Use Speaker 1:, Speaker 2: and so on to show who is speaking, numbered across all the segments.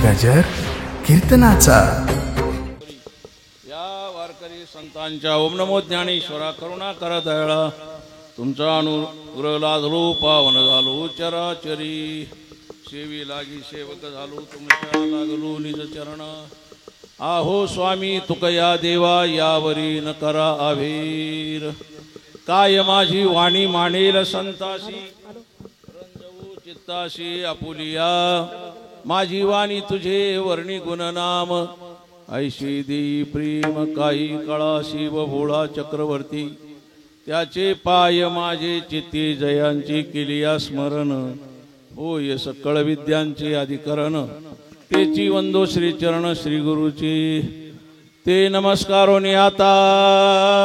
Speaker 1: गजर कीर्तनाचा।
Speaker 2: या वारकरी संतांच्या ओम नमो ज्ञानेश्वरा करुणा करा दयाळा, तुमचा अनुग्रह लाजलो पावन झालो चराचरी, सेवी लागी सेवक झालो तुमच्या लागलो निज चरण। आहो स्वामी तुकया देवा यावरी न करा आभीर, काय माझी वाणी मानेल संतासी, रंजवू चित्ताशी आपुलिया, माझी वाणी तुझे वर्णी गुणनाम, ऐशी देई प्रेम काही कळा शिव भोळा चक्रवर्ती, त्याचे पाय माझे चित्ती जयांची केलिया स्मरण, होय सकळ विद्यांचे अधिकरण, तेची वंदो श्री चरण श्री गुरुची, ते नमस्कारोनी आता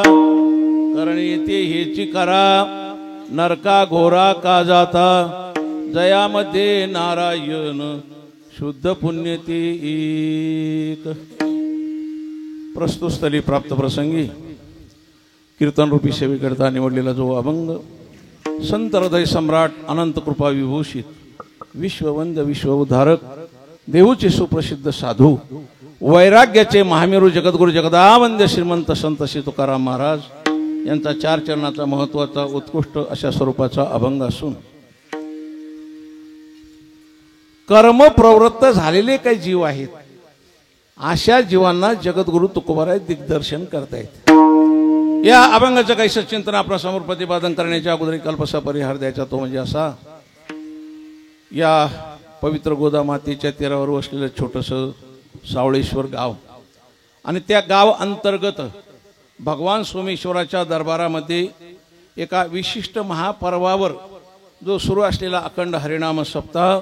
Speaker 2: करणे ते हेची करा, नरका घोरा का जाता, जयामध्ये नारायण शुद्ध पुण्य ते एक। प्रस्तुत स्थली प्राप्त प्रसंगी कीर्तन रूपी सेवेकरता निवडलेला जो अभंग, संत हृदय सम्राट अनंत कृपा विभूषित विश्ववंद विश्वउद्धारक देऊचे सुप्रसिद्ध साधू वैराग्याचे महामेरू जगद्गुरु जगदावंद्य श्रीमंत संत श्री तुकाराम महाराज यांचा चार चरणाचा महत्वाचा उत्कृष्ट अशा स्वरूपाचा अभंग असून, कर्म प्रवृत्त झालेले काही जीव आहेत अशा जीवांना जगद्गुरु तुकोबाराय दिग्दर्शन करतायत। या अभंगाचं काही सचिंतन आपल्या समोर प्रतिपादन करण्याच्या अगोदर कल्पसा परिहार द्यायचा, तो म्हणजे असा, या पवित्र गोदामातेच्या तीरावर वसलेलं छोटंसं सावळेश्वर गाव आणि त्या गाव अंतर्गत भगवान सोमेश्वराच्या दरबारामध्ये एका विशिष्ट महापर्वावर जो सुरू असलेला अखंड हरिनाम सप्ताह,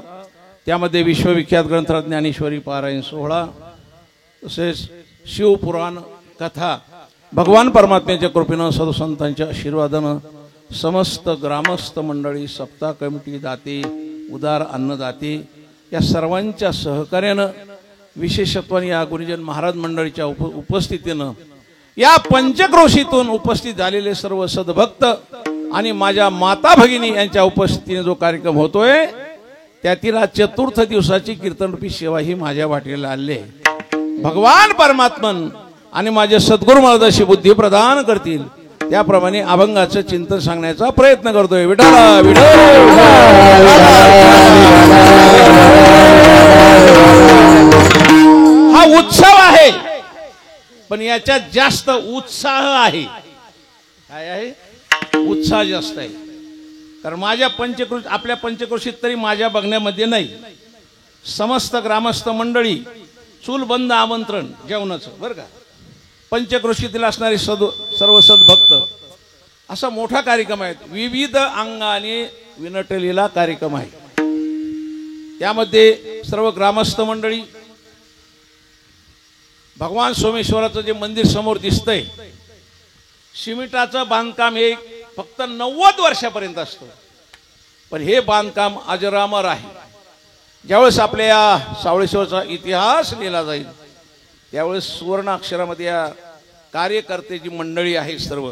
Speaker 2: त्यामध्ये विश्वविख्यात ग्रंथराज ज्ञानेश्वरी पारायण सोहळा, तसेच शिवपुराण कथा, भगवान परमात्म्याच्या कृपेनं सदुसंतांच्या आशीर्वादानं समस्त ग्रामस्थ मंडळी, सप्ताह कमिटी दाते, उदार अन्नदाते या सर्वांच्या सहकार्यानं, विशेषत्वाने या गुरुजन महाराज मंडळीच्या उपस्थितीनं, या पंचक्रोशीतून उपस्थित झालेले सर्व सद्भक्त आणि माझ्या माता भगिनी यांच्या उपस्थितीने जो कार्यक्रम होतोय, त्यातील चतुर्थ दिवसाची कीर्तनरूपी सेवा ही माझ्या वाटेला आली आहे। भगवान परमात्मन आणि माझे सद्गुरु महाराज अशी बुद्धी प्रदान करतील त्याप्रमाणे अभंगाचं चिंतन सांगण्याचा प्रयत्न करतोय। विठाला विठ्ठल, हा उत्सव आहे पण याच्यात जास्त उत्साह आहे। काय आहे? उत्साह जास्त आहे। कारण माझ्या पंचक्रोशी, आपल्या पंचक्रोशीत तरी माझ्या बघण्यामध्ये नाही, समस्त ग्रामस्थ मंडळी चूल बंद आमंत्रण जेवणाचं बरं का, पंचक्रोशीतील असणारे सर्व सद्भक्त, असा मोठा कार्यक्रम आहे, विविध अंगाने विनटलेला कार्यक्रम आहे। त्यामध्ये सर्व ग्रामस्थ मंडळी, भगवान सोमेश्वराचं जे मंदिर समोर दिसतंय, सिमेंटाचं बांधकाम हे फक्त 90 वर्षापर्यंत असतं, पण हे बांधकाम अजरामर आहे। ज्यावेळेस आपल्या या सावळेश्वरचा इतिहास लिहिला जाईल त्यावेळेस सुवर्ण अक्षरामध्ये या कार्यकर्ते जी मंडळी आहे सर्व,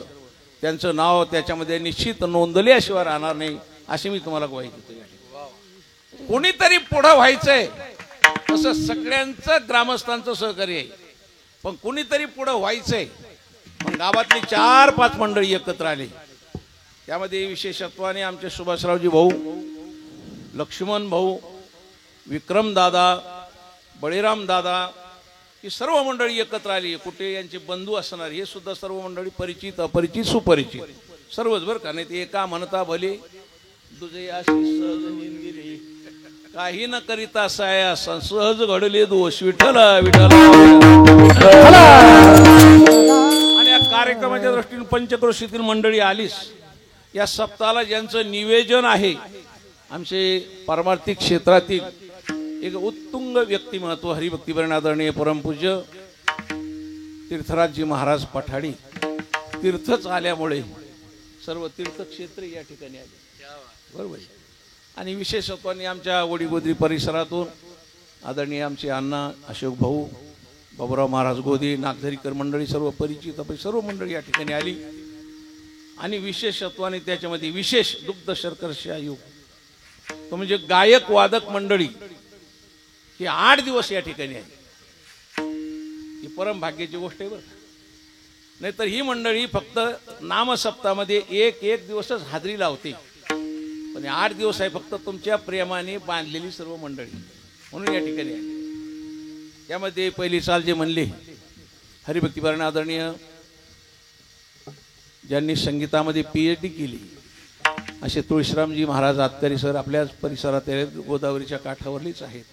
Speaker 2: त्यांचं नाव त्याच्यामध्ये निश्चित नोंदल्याशिवाय राहणार नाही, अशी मी तुम्हाला ग्वाही देतो। कोणीतरी पुढं व्हायचंय, तसं सगळ्यांचं ग्रामस्थांचं सहकार्य आहे, पण कोणीतरी पुढं व्हायचंय। पण गावातली 4-5 मंडळी एकत्र आली, त्यामध्ये विशेषत्वाने आमचे सुभाषरावजी भाऊ, लक्ष्मण भाऊ, विक्रम दादा, बळीराम दादा, ही सर्व मंडळी एकत्र आली। कुठे यांचे बंधू असणार, हे सुद्धा सर्व मंडळी परिचित अपरिचित सुपरिचित सर्वच बरं का। नाही ते एका म्हणता भले तुझे अशी सहज निंदिले, काही न करिता साया सहज घडले दोष, विठ्ठला विठ्ठला। आणि या कार्यक्रमाच्या दृष्टीने पंचक्रोशीतील मंडळी आलीस। या सप्ताहाला ज्यांचं निवेदन आहे, आमचे पारमार्थिक क्षेत्रातील एक उत्तुंग व्यक्तिमत्व, हरिभक्तीपरायण आदरणीय परमपूज्य तीर्थराजजी महाराज पठाडी, तीर्थच आल्यामुळे सर्व तीर्थक्षेत्र या ठिकाणी आले, बरोबर। आणि विशेषत्वाने आमच्या वडीगोद्री परिसरातून आदरणीय आमचे अण्णा अशोक भाऊ, बाबूराव महाराज गोदी, नागधरीकर मंडळी, सर्व परिचित सर्व मंडळी या ठिकाणी आली। आणि विशेषत्वाने त्याच्यामध्ये विशेष दुग्ध शर्करशा योग, तो म्हणजे गायक वादक मंडळी, ही 8 दिवस या ठिकाणी आहे. ही परम भाग्याची गोष्ट आहे बरं. नाहीतर ही मंडळी फक्त नामसप्तामध्ये एक दिवसच हाजरी लावते, पण 8 दिवस आहे फक्त तुमच्या प्रेमाने बांधलेली सर्व मंडळी म्हणून या ठिकाणी आहे. यामध्ये पहिली चाल जे म्हणले हरिभक्तीपरायण आदरणीय ज्यांनी संगीतामध्ये PhD केली असे तुळशीरामजी महाराज आतकरी सर आपल्याच परिसरात गोदावरीच्या काठावरलीच आहेत.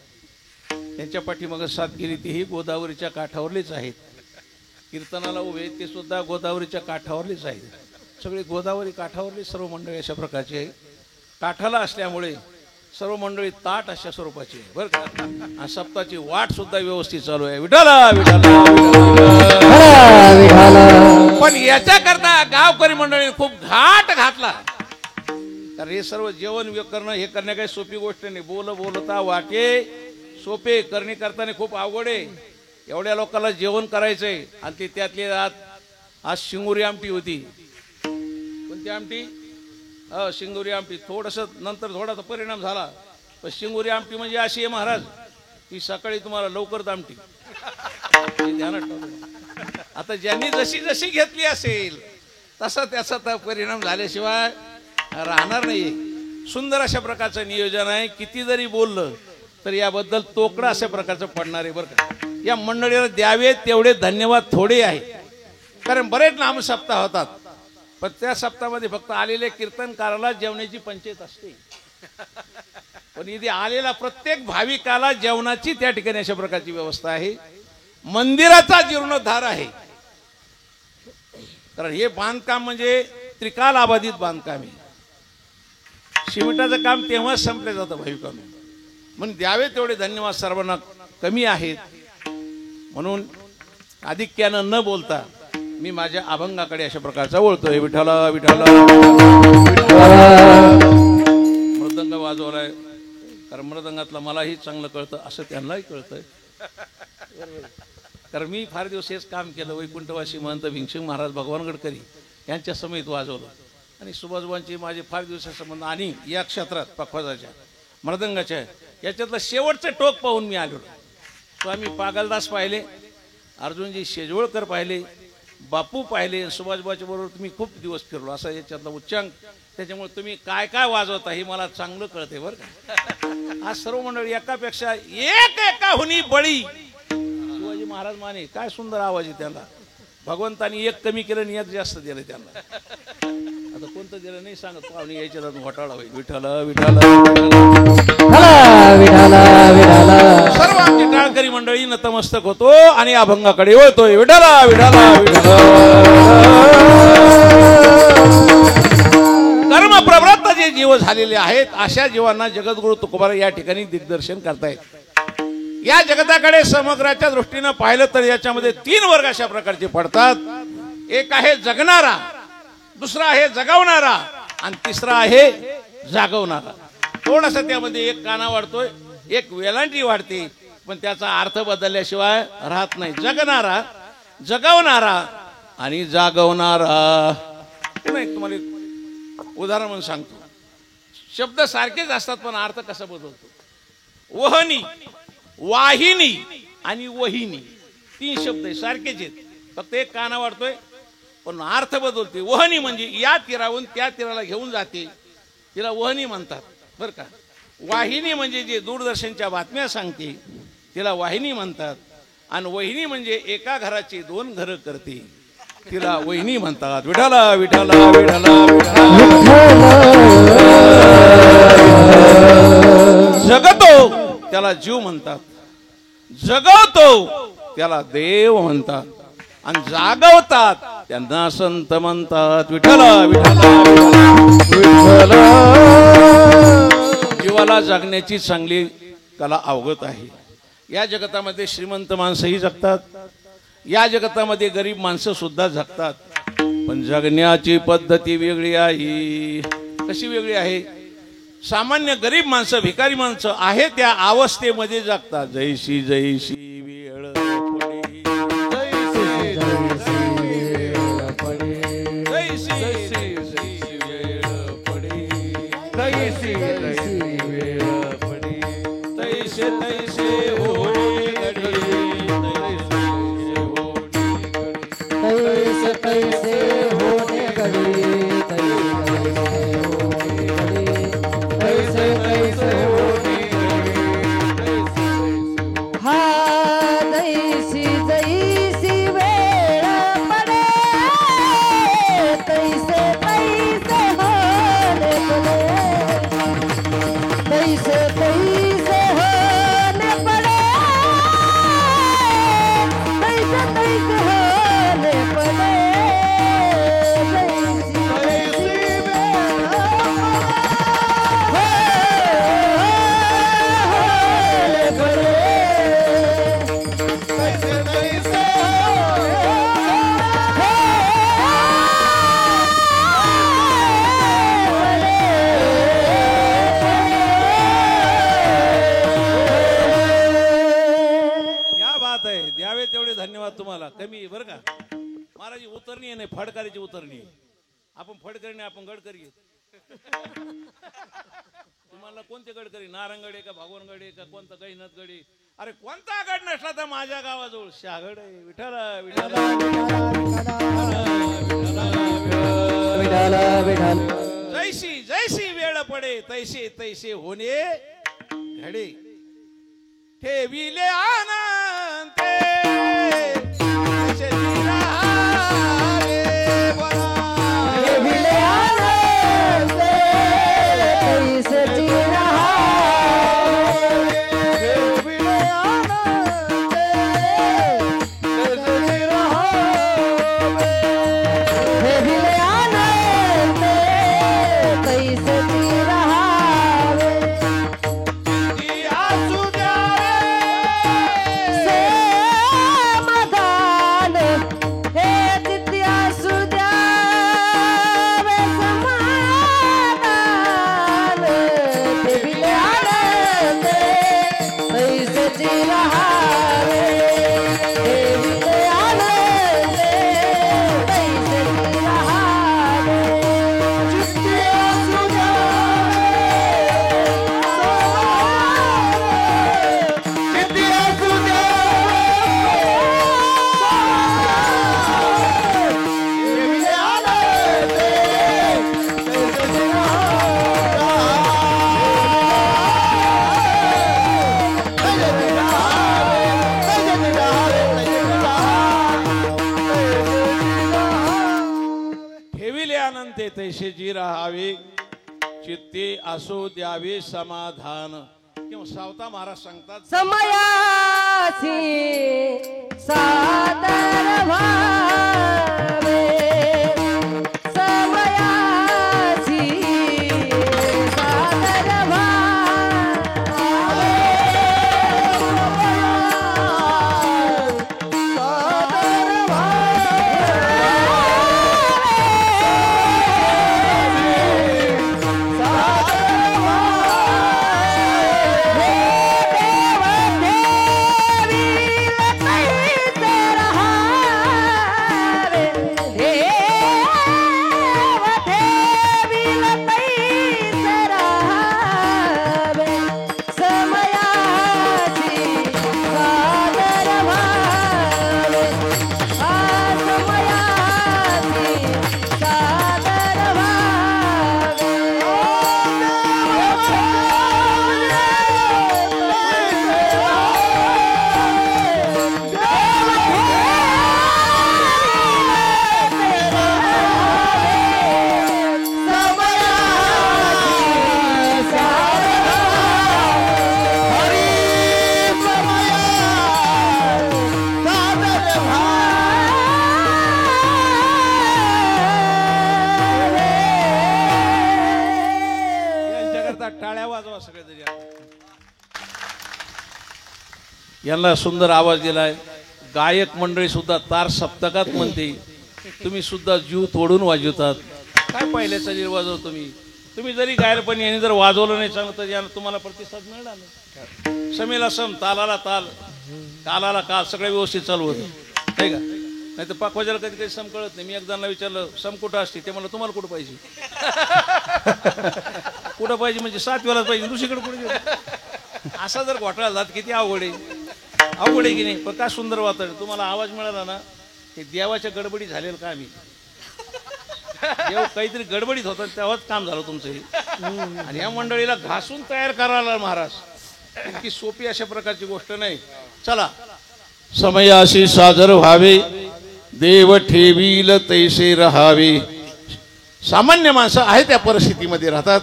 Speaker 2: त्यांच्या पाठीमागे साथ केली तीही गोदावरीच्या काठावरलीच आहेत. कीर्तनाला उभे ते सुद्धा गोदावरीच्या काठावरलीच आहेत. सगळे गोदावरी काठावरली सर्व मंडळी अशा प्रकारची आहे. काठाला असल्यामुळे सर्व मंडळी ताट अशा स्वरूपाची आहे बरं का. आणि सप्ताची वाट सुद्धा व्यवस्थित चालू आहे. विठाला विठाला पण याच्याकरता गावकरी मंडळीने खूप घाट घातला. तर हे सर्व जेवण करणं हे करणे काही सोपी गोष्ट नाही. बोलता वाटे सोपे, करणे करताना खूप अवघड आहे. एवढ्या लोकांना जेवण करायचंय आणि ते त्यातली आज शिंगोरी आमटी होती. कोणती आमटी? शिंगोरी आमटी. थोडंसं नंतर थोडासा परिणाम झाला, पण शिंगोरी आमटी म्हणजे अशी आहे महाराज की सकाळी तुम्हाला लवकर आमटी ध्यानात ठेवा. आता ज्यांनी जशी जशी घेतली असेल तसा त्याचा परिणाम झाल्याशिवाय राहणार नाही. सुंदर अशा प्रकारचं नियोजन आहे. किती जरी बोललं तर याबद्दल तोकडं अशा प्रकारचं पडणार आहे बरं का. या मंडळीला द्यावे तेवढे धन्यवाद थोडे आहे, कारण बरेच नामसप्ताह होतात, पण त्या सप्ताहामध्ये फक्त आलेल्या कीर्तनकाराला जेवणाची पंचायत असते. पण इथे आलेला प्रत्येक भाविकाला जेवणाची त्या ठिकाणी अशा प्रकारची व्यवस्था आहे. मंदिराचा जीर्णोद्धार आहे, कारण हे बांधकाम म्हणजे त्रिकालाबाधित बांधकाम आहे. सिमेंटाचं काम तेव्हाच संपलं जातं भाविकांना. म्हणून द्यावे तेवढे धन्यवाद सर्वांना कमी आहेत. म्हणून आधिक्यानं न बोलता मी माझ्या अभंगाकडे अशा प्रकारचा वळतोय. विठाला विठाला मृदंग वाजवलाय, कारण मृदंगातलं मलाही चांगलं कळतं असं त्यांनाही कळतंय. कारण मी फार दिवस हेच काम केलं. वैकुंठवासी महंत भिंगसिंग महाराज भगवान गडकरी यांच्या समेत वाजवलं आणि सुभाषबाबांचे माझे फार दिवसाचे संबंध. आणि या क्षेत्रात पखवाजाच्या मृदंगाच्या याच्यातलं शेवटचं टोक पाहून मी आलो. स्वामी पागलदास पाहिले, अर्जुनजी शेजवळकर पाहिले, बापू पाहिले, सुभाषबाबाच्या बरोबर तुम्ही खूप दिवस फिरलो असा याच्यातला उच्चांक. त्याच्यामुळे तुम्ही काय काय वाजवता हे मला चांगलं कळतंय बरं का. आज सर्व मंडळी एकापेक्षा एकाहुनी बळी. शिवाजी महाराज माने काय सुंदर आवाज आहे त्यांना. भगवंतानी एक कमी केलं आणि एक जास्त दिलं त्यांना. आता कोणतं दिलं नाही सांगत, पाहुणे यायच्या घोटाळा होईल. विठाला विठाला सर्व आमची टाळकरी मंडळी नतमस्तक होतो आणि अभंगाकडे वळतोय. विठाला विठाला विठाला. कर्म प्रवृत्त जे जीव झालेले आहेत अशा जीवांना जगद्गुरु तुकोबाराय या ठिकाणी दिग्दर्शन करतायत. या जगताकडे समग्राच्या दृष्टीनं पाहिलं तर याच्यामध्ये 3 वर्ग अशा प्रकारचे पडतात. एक आहे जगणारा, दुसरा आहे जगवणारा आणि तिसरा आहे जागवणारा. थोडासा त्यामध्ये एक काना वाढतोय, एक वेलांटी वाढते, पण त्याचा अर्थ बदलल्याशिवाय राहत नाही. जगणारा, जगवणारा आणि जागवणारा. तुम्हाला उदाहरण म्हणून सांगतो. शब्द सारखेच असतात पण अर्थ कसा बदलतो. वहनी, वाहिनी आणि वहिनी 3 शब्द आहे, सारखेच आहेत, फक्त एक काना वाढतोय पण अर्थ बदलते. वहनी म्हणजे या तीरावरून त्या तीराला घेऊन जाते, तिला वहनी म्हणतात बरं का. वाहिनी म्हणजे जे दूरदर्शनच्या बातम्या सांगते तिला वाहिनी म्हणतात. आणि वहिनी म्हणजे एका घराची 2 घरं करते, तिला वहिनी म्हणतात. विठाला विठाला विठाला जगतो त्याला जीव म्हणतात, जगवतो त्याला देव म्हणतात आणि जागवतात त्यांना संत म्हणतात. विठाला विठाला विठाला. जीवाला जगण्याची चांगली कला अवगत आहे. या जगतामध्ये श्रीमंत माणसंही जगतात, या जगतामध्ये गरीब माणसं सुद्धा जगतात, पण जगण्याची पद्धती वेगळी आहे. कशी वेगळी आहे? सामान्य गरीब माणसं, भिकारी माणसं आहे त्या अवस्थेमध्ये जगतात. जैसी जैसी वेळ पडी, जैसी वेळ पडी, जैसी वेळ पडी, तैसे तैसे होणे घडी
Speaker 3: तैसे तैसे होणे घडी तैसे तैसे होणे हा तैसी जैसी वेळ पडे तैसे तैसे होणे पडे तैसे तैसे होणे पडे तैसे तैसे होणे पडे
Speaker 2: द्यावे तेवढे धन्यवाद तुम्हाला कमी बरं का महाराज उतरणी आहे नाही फडकारीची उतरणी आहे आपण फडकरी नाही आपण गडकरी तुम्हाला कोणते गडकरी नारंगड आहे का भागवनगड आहे का कोणता गैनत गड आहे अरे कोणता गड नसला तर माझ्या गावाजवळ शागड आहे विठाला जैसी जैसी वेळ पडे तैसे तैसे होणे घडे ठेविले आनंदे
Speaker 3: ठेविले आनंदे तैसे जिरा ठेविले आनंदे तैसे जिरा ठेविले आनंदे तैसे जिरा
Speaker 2: तैसे जी राहावे चित्ते असो द्यावे समाधान किंवा सावता महाराज सांगतात
Speaker 3: समयासी सादर व्हावे समयासी सादर व्हावे सादर
Speaker 2: यांना सुंदर आवाज दिलाय गायक मंडळी सुद्धा तार सप्तकात म्हणते तुम्ही सुद्धा जीव तोडून वाजवतात काय पहिल्याचा जीव वाजवतो तुम्ही जरी गायरपणी यांनी जर वाजवलं नाही चांगलं तर यानं तुम्हाला प्रतिसाद मिळणार नाही समेला सम तालाला ताल कालाला काल सगळं व्यवस्थित चालू होतं नाही का नाही तर पाकवाजाला कधी काही सम कळत नाही मी एकदा विचारलं सम कुठं असते ते मला तुम्हाला कुठं पाहिजे कुठं पाहिजे म्हणजे 7 वेळाच पाहिजे दुसरीकडे कुठे असा जर घोटाळा झाला तर किती अवघड आहे, अवघड आहे की नाही. पण का सुंदर वातावरण. तुम्हाला आवाज मिळाला ना, हे देवाच्या गडबडी झालेलं का आम्ही देव काहीतरी गडबडीत होतं तेव्हाच काम झालं तुमचं हे. आणि या मंडळीला घासून तयार करायला महाराज इतकी सोपी अशा प्रकारची गोष्ट नाही. चला, समयाशी सादर व्हावे, देव ठेवील तैसे राहावे. सामान्य माणसं आहे त्या परिस्थितीमध्ये राहतात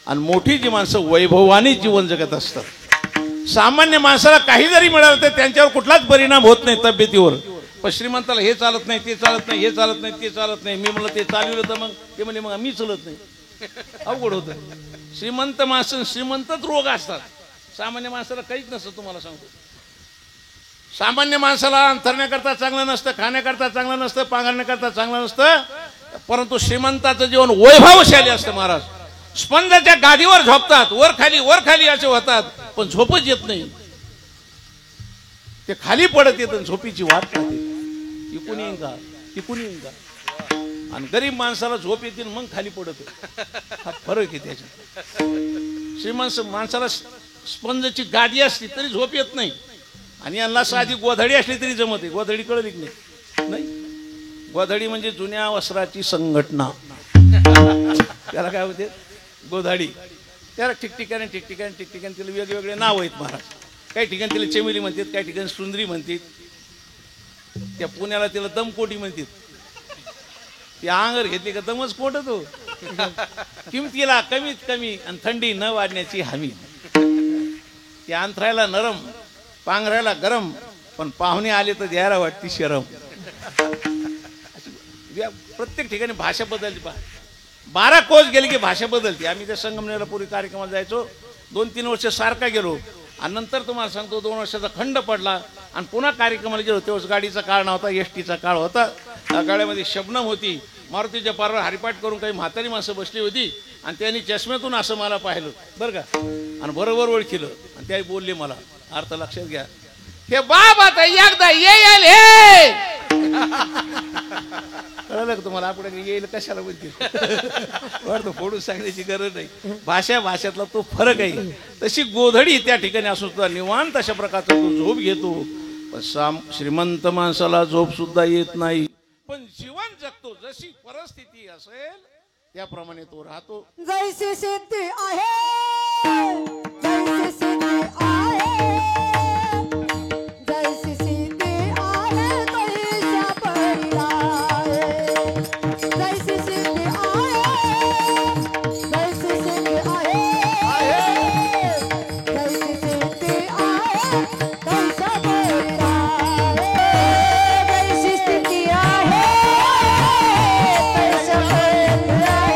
Speaker 2: आणि मोठी जी माणसं वैभवाने जीवन जगत असतात. सामान्य माणसाला काही जरी मिळालं तर त्यांच्यावर कुठलाच परिणाम होत नाही तब्येतीवर. पण श्रीमंताला हे चालत नाही, ते चालत नाही, हे चालत नाही, ते चालत नाही. मी म्हणलं ते चालवलं तर मग ते म्हणले मग मी चालत नाही. अवघड होतं. श्रीमंत माणसं श्रीमंतच रोग असतात, सामान्य माणसाला काहीच नसतं. तुम्हाला सांगतो, सामान्य माणसाला अंथरण्याकरता चांगलं नसतं, खाण्याकरता चांगलं नसतं, पांघरण्याकरता चांगलं नसतं. परंतु श्रीमंताचं जीवन वैभवशाली असतं महाराज. स्पंजाच्या गादीवर झोपतात, वर खाली असे होतात, पण झोपच येत नाही. ते खाली पडत येत, झोपीची वाट राहते. इकून येईन का, तिकून येईन का. आणि गरीब माणसाला झोप येते मग खाली पडत. हा फरक आहे त्याच्यात. श्रीमंत माणसाला स्पंजची गादी असली तरी झोप येत नाही, आणि यांना साधी गोधडी असली तरी जमते. गोधडी कळली की नाही? गोधडी म्हणजे जुन्या वस्त्राची संघटना, त्याला काय होते गोधडी. त्याला ठिकठिकाणी तिला वेगवेगळे नाव आहेत महाराज. काही ठिकाणी तिला चेमेली म्हणतात, काही ठिकाणी सुंदरी म्हणतात. त्या पुण्याला तिला दमकोटी म्हणतात. ती आंगर घेतली का दमच कोट तो. किमतीला कमीत कमी आणि थंडी न वाढण्याची हमी. ती अंथरायला नरम, पांघरायला गरम, पण पाहुणे आले तर द्यायला वाटती शरम. प्रत्येक ठिकाणी भाषा बदलली. 12 कोस गेली की भाषा बदलते. आम्ही त्या संगमनेरला पूर्वी कार्यक्रमाला जायचो, 2-3 वर्ष सारखा गेलो, आणि नंतर तुम्हाला सांगतो 2 वर्षाचा खंड पडला, आणि पुन्हा कार्यक्रमाला गेलो. तेव्हाच गाडीचा काळ नव्हता, एसटीचा काळ होता. त्या गाड्यामध्ये शबनम होती, मारुतीच्या पारावर हरिपाठ करून काही म्हातारी माणसं बसली होती, आणि त्यांनी चष्म्यातून असं मला पाहिलं बरं का, आणि बरोबर ओळखिलं. आणि त्या बोलले मला, अर्थ लक्षात घ्या, हे बाबा आता एकदा येईल हे. कळलं का तुम्हाला? आपण येईल कशाला बोलतील. बरं, फोडून सांगण्याची गरज नाही. भाषातला तो फरक आहे. तशी गोधडी त्या ठिकाणी असून सुद्धा निवांत अशा प्रकारचा तो झोप घेतो. पण श्रीमंत माणसाला झोप सुद्धा येत नाही, पण जीवन जगतो. जशी परिस्थिती असेल त्याप्रमाणे तो राहतो.
Speaker 3: जैसी सिद्धी आहे, जैसी सिद्धी आहे, जैसी सिद्धी आहे तैसा परिणाम. जैसी सिद्धी आहे, जैसी सिद्धी आहे, जैसी सिद्धी आहे तैसा परिणाम. जैसी स्थिती आहे तैसा परिणाम.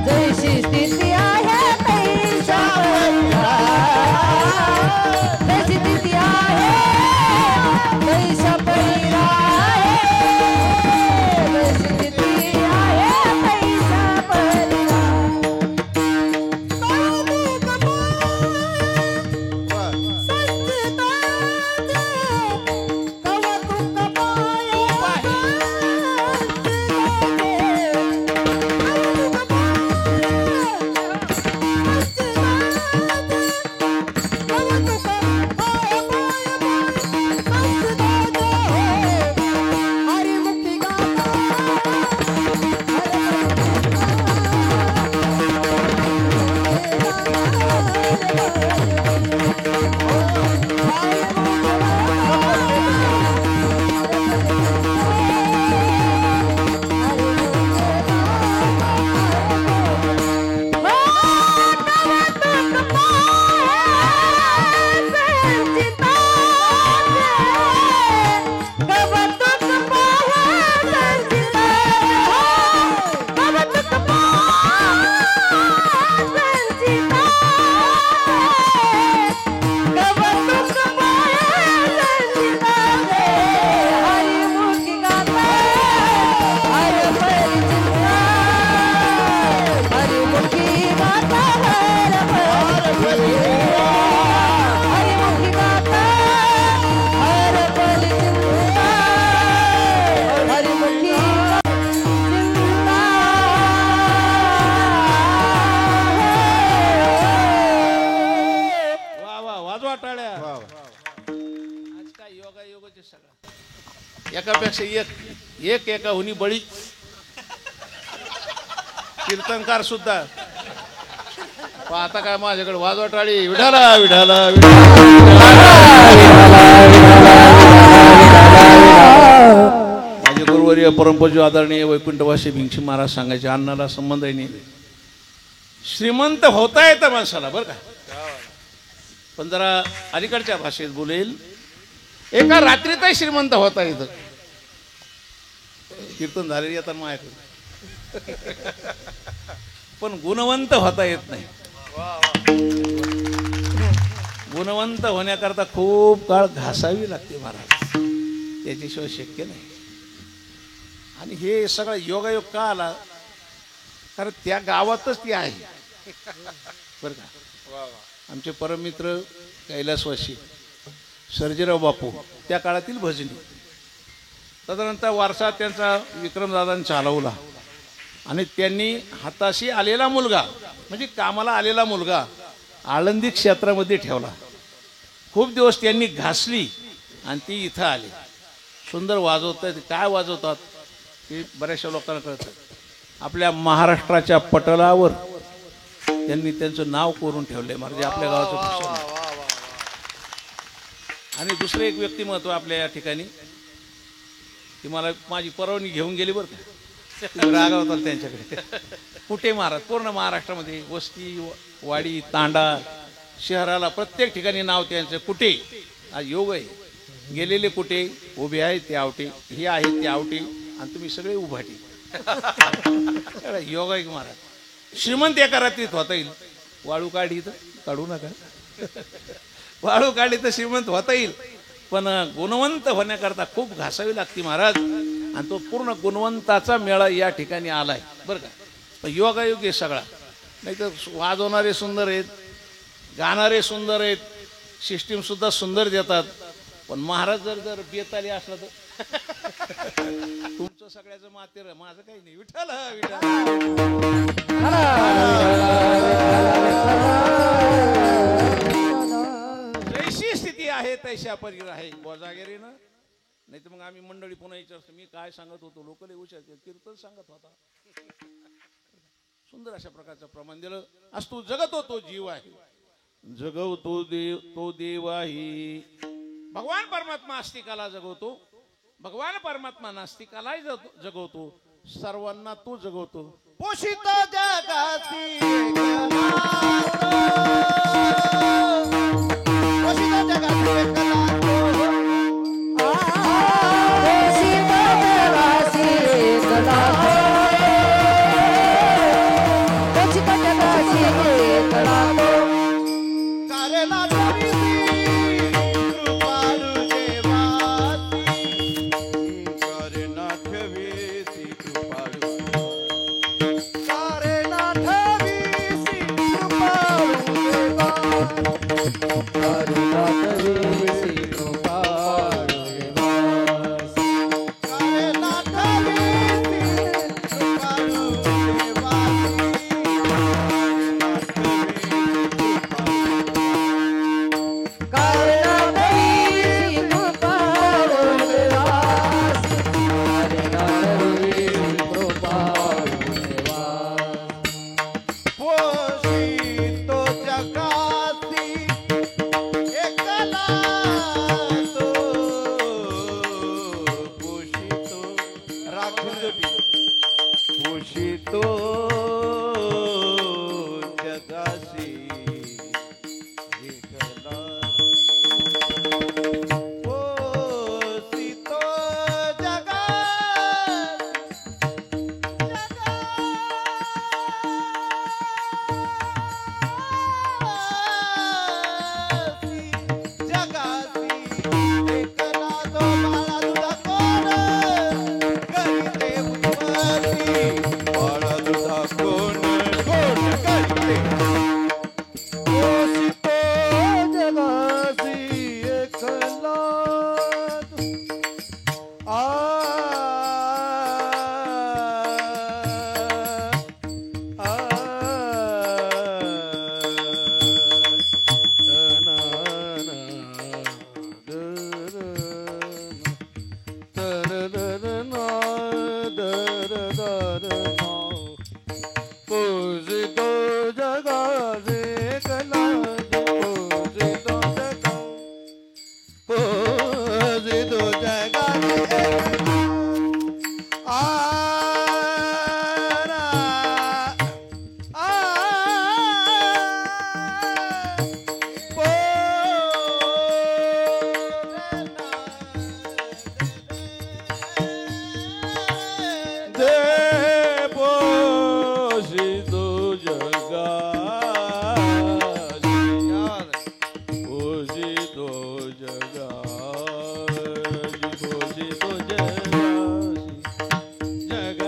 Speaker 3: जैसी स्थिती आहे तैसा परिणाम. जैसी स्थिती आहे तैसा परिणाम. जैसी स्थिती आहे तैसा परिणाम.
Speaker 2: वाजवा टाळ्या. आज काय योगा योगाचे सगळं एकापेक्षा एक एका हुनी बळी. कीर्तनकार सुद्धा आता काय माझ्याकडे वाजवा टाळी. विठाला विठाला माझे गुरुवर्य परमपूज्य आदरणीय वैकुंठवासी भिंगशी महाराज सांगायचे अन्नाला संबंध आहे नाही. श्रीमंत होता येतं माणसाला बरं का, पण जरा अलीकडच्या भाषेत बोलेल. एका रात्रीतही श्रीमंत होता येतं. कीर्तन झालेली येतात माझ्याकडे, पण गुणवंत होता येत नाही. गुणवंत होण्याकरता खूप काळ घासावी लागते महाराज, त्याच्याशिवाय शक्य नाही. आणि हे सगळं योगायोग का आला, कारण त्या गावातच ती आहे बरं का. आमचे परममित्र कैलासवासी सर्जेराव बापू त्या काळातील भजनी. तदनंतर वारसा त्यांचा विक्रमदादांनी चालवला आणि त्यांनी हाताशी आलेला मुलगा म्हणजे कामाला आलेला मुलगा आळंदी क्षेत्रामध्ये ठेवला. खूप दिवस त्यांनी घासली आणि ती इथं आली. सुंदर वाजवतात. काय वाजवतात हे बऱ्याचशा लोकांना कळतं. आपल्या महाराष्ट्राच्या पटलावर त्यांनी त्यांचं नाव कोरून ठेवलंय म्हणजे आपल्या गावाचं भूषण. आणि दुसरं एक व्यक्तिमत्व आपल्या या ठिकाणी, ती मला माझी परवानगी घेऊन गेली बरं का, रागावतात त्यांच्याकडे. कुठे महाराज पूर्ण महाराष्ट्रामध्ये वस्ती वाडी तांडा शहराला प्रत्येक ठिकाणी नाव त्यांचं कुठे. आज योग आहे. गेलेले कुठे उभे आहेत ते आवटे, हे आहेत ते आवटे आणि तुम्ही सगळे उभाटी. योग आहे महाराज. श्रीमंत एका रात्रीत होता येईल. वाळू काढी तर काढू नका. वाळू काढली तर श्रीमंत होता येईल, पण गुणवंत होण्याकरता खूप घासावी लागते महाराज. आणि तो पूर्ण गुणवंताचा मेळा या ठिकाणी आलाय बरं का. पण योगायोग आहे सगळा. नाही तर वाजवणारे सुंदर आहेत, गाणारे सुंदर आहेत, सिस्टीम सुद्धा सुंदर देतात. पण महाराज जर बेताली असला तर तुमचं सगळ्याचं मातेर, माझं काही नाही. विठ्ठल जैशी स्थिती आहे तैशा परी आहे बोजागिरी ना. नाही तर मग आम्ही मंडळी पुन्हा विचारतो मी काय सांगत होतो, लोक लय हुशार कीर्तन सांगत होता. सुंदर अशा प्रकारचं प्रमाण दिलं. आज तू जगतो तो जीव आहे, जगवतो तो देव आहे. भगवान परमात्मा आस्तिकाला जगवतो, भगवान परमात्मा नास्तिकालाही जगवतो, सर्वांना तो जगवतो.
Speaker 4: पोषित जगाती पोषित जगाती एकला
Speaker 2: घोषितो जगासी घोषितो जगासी जगासी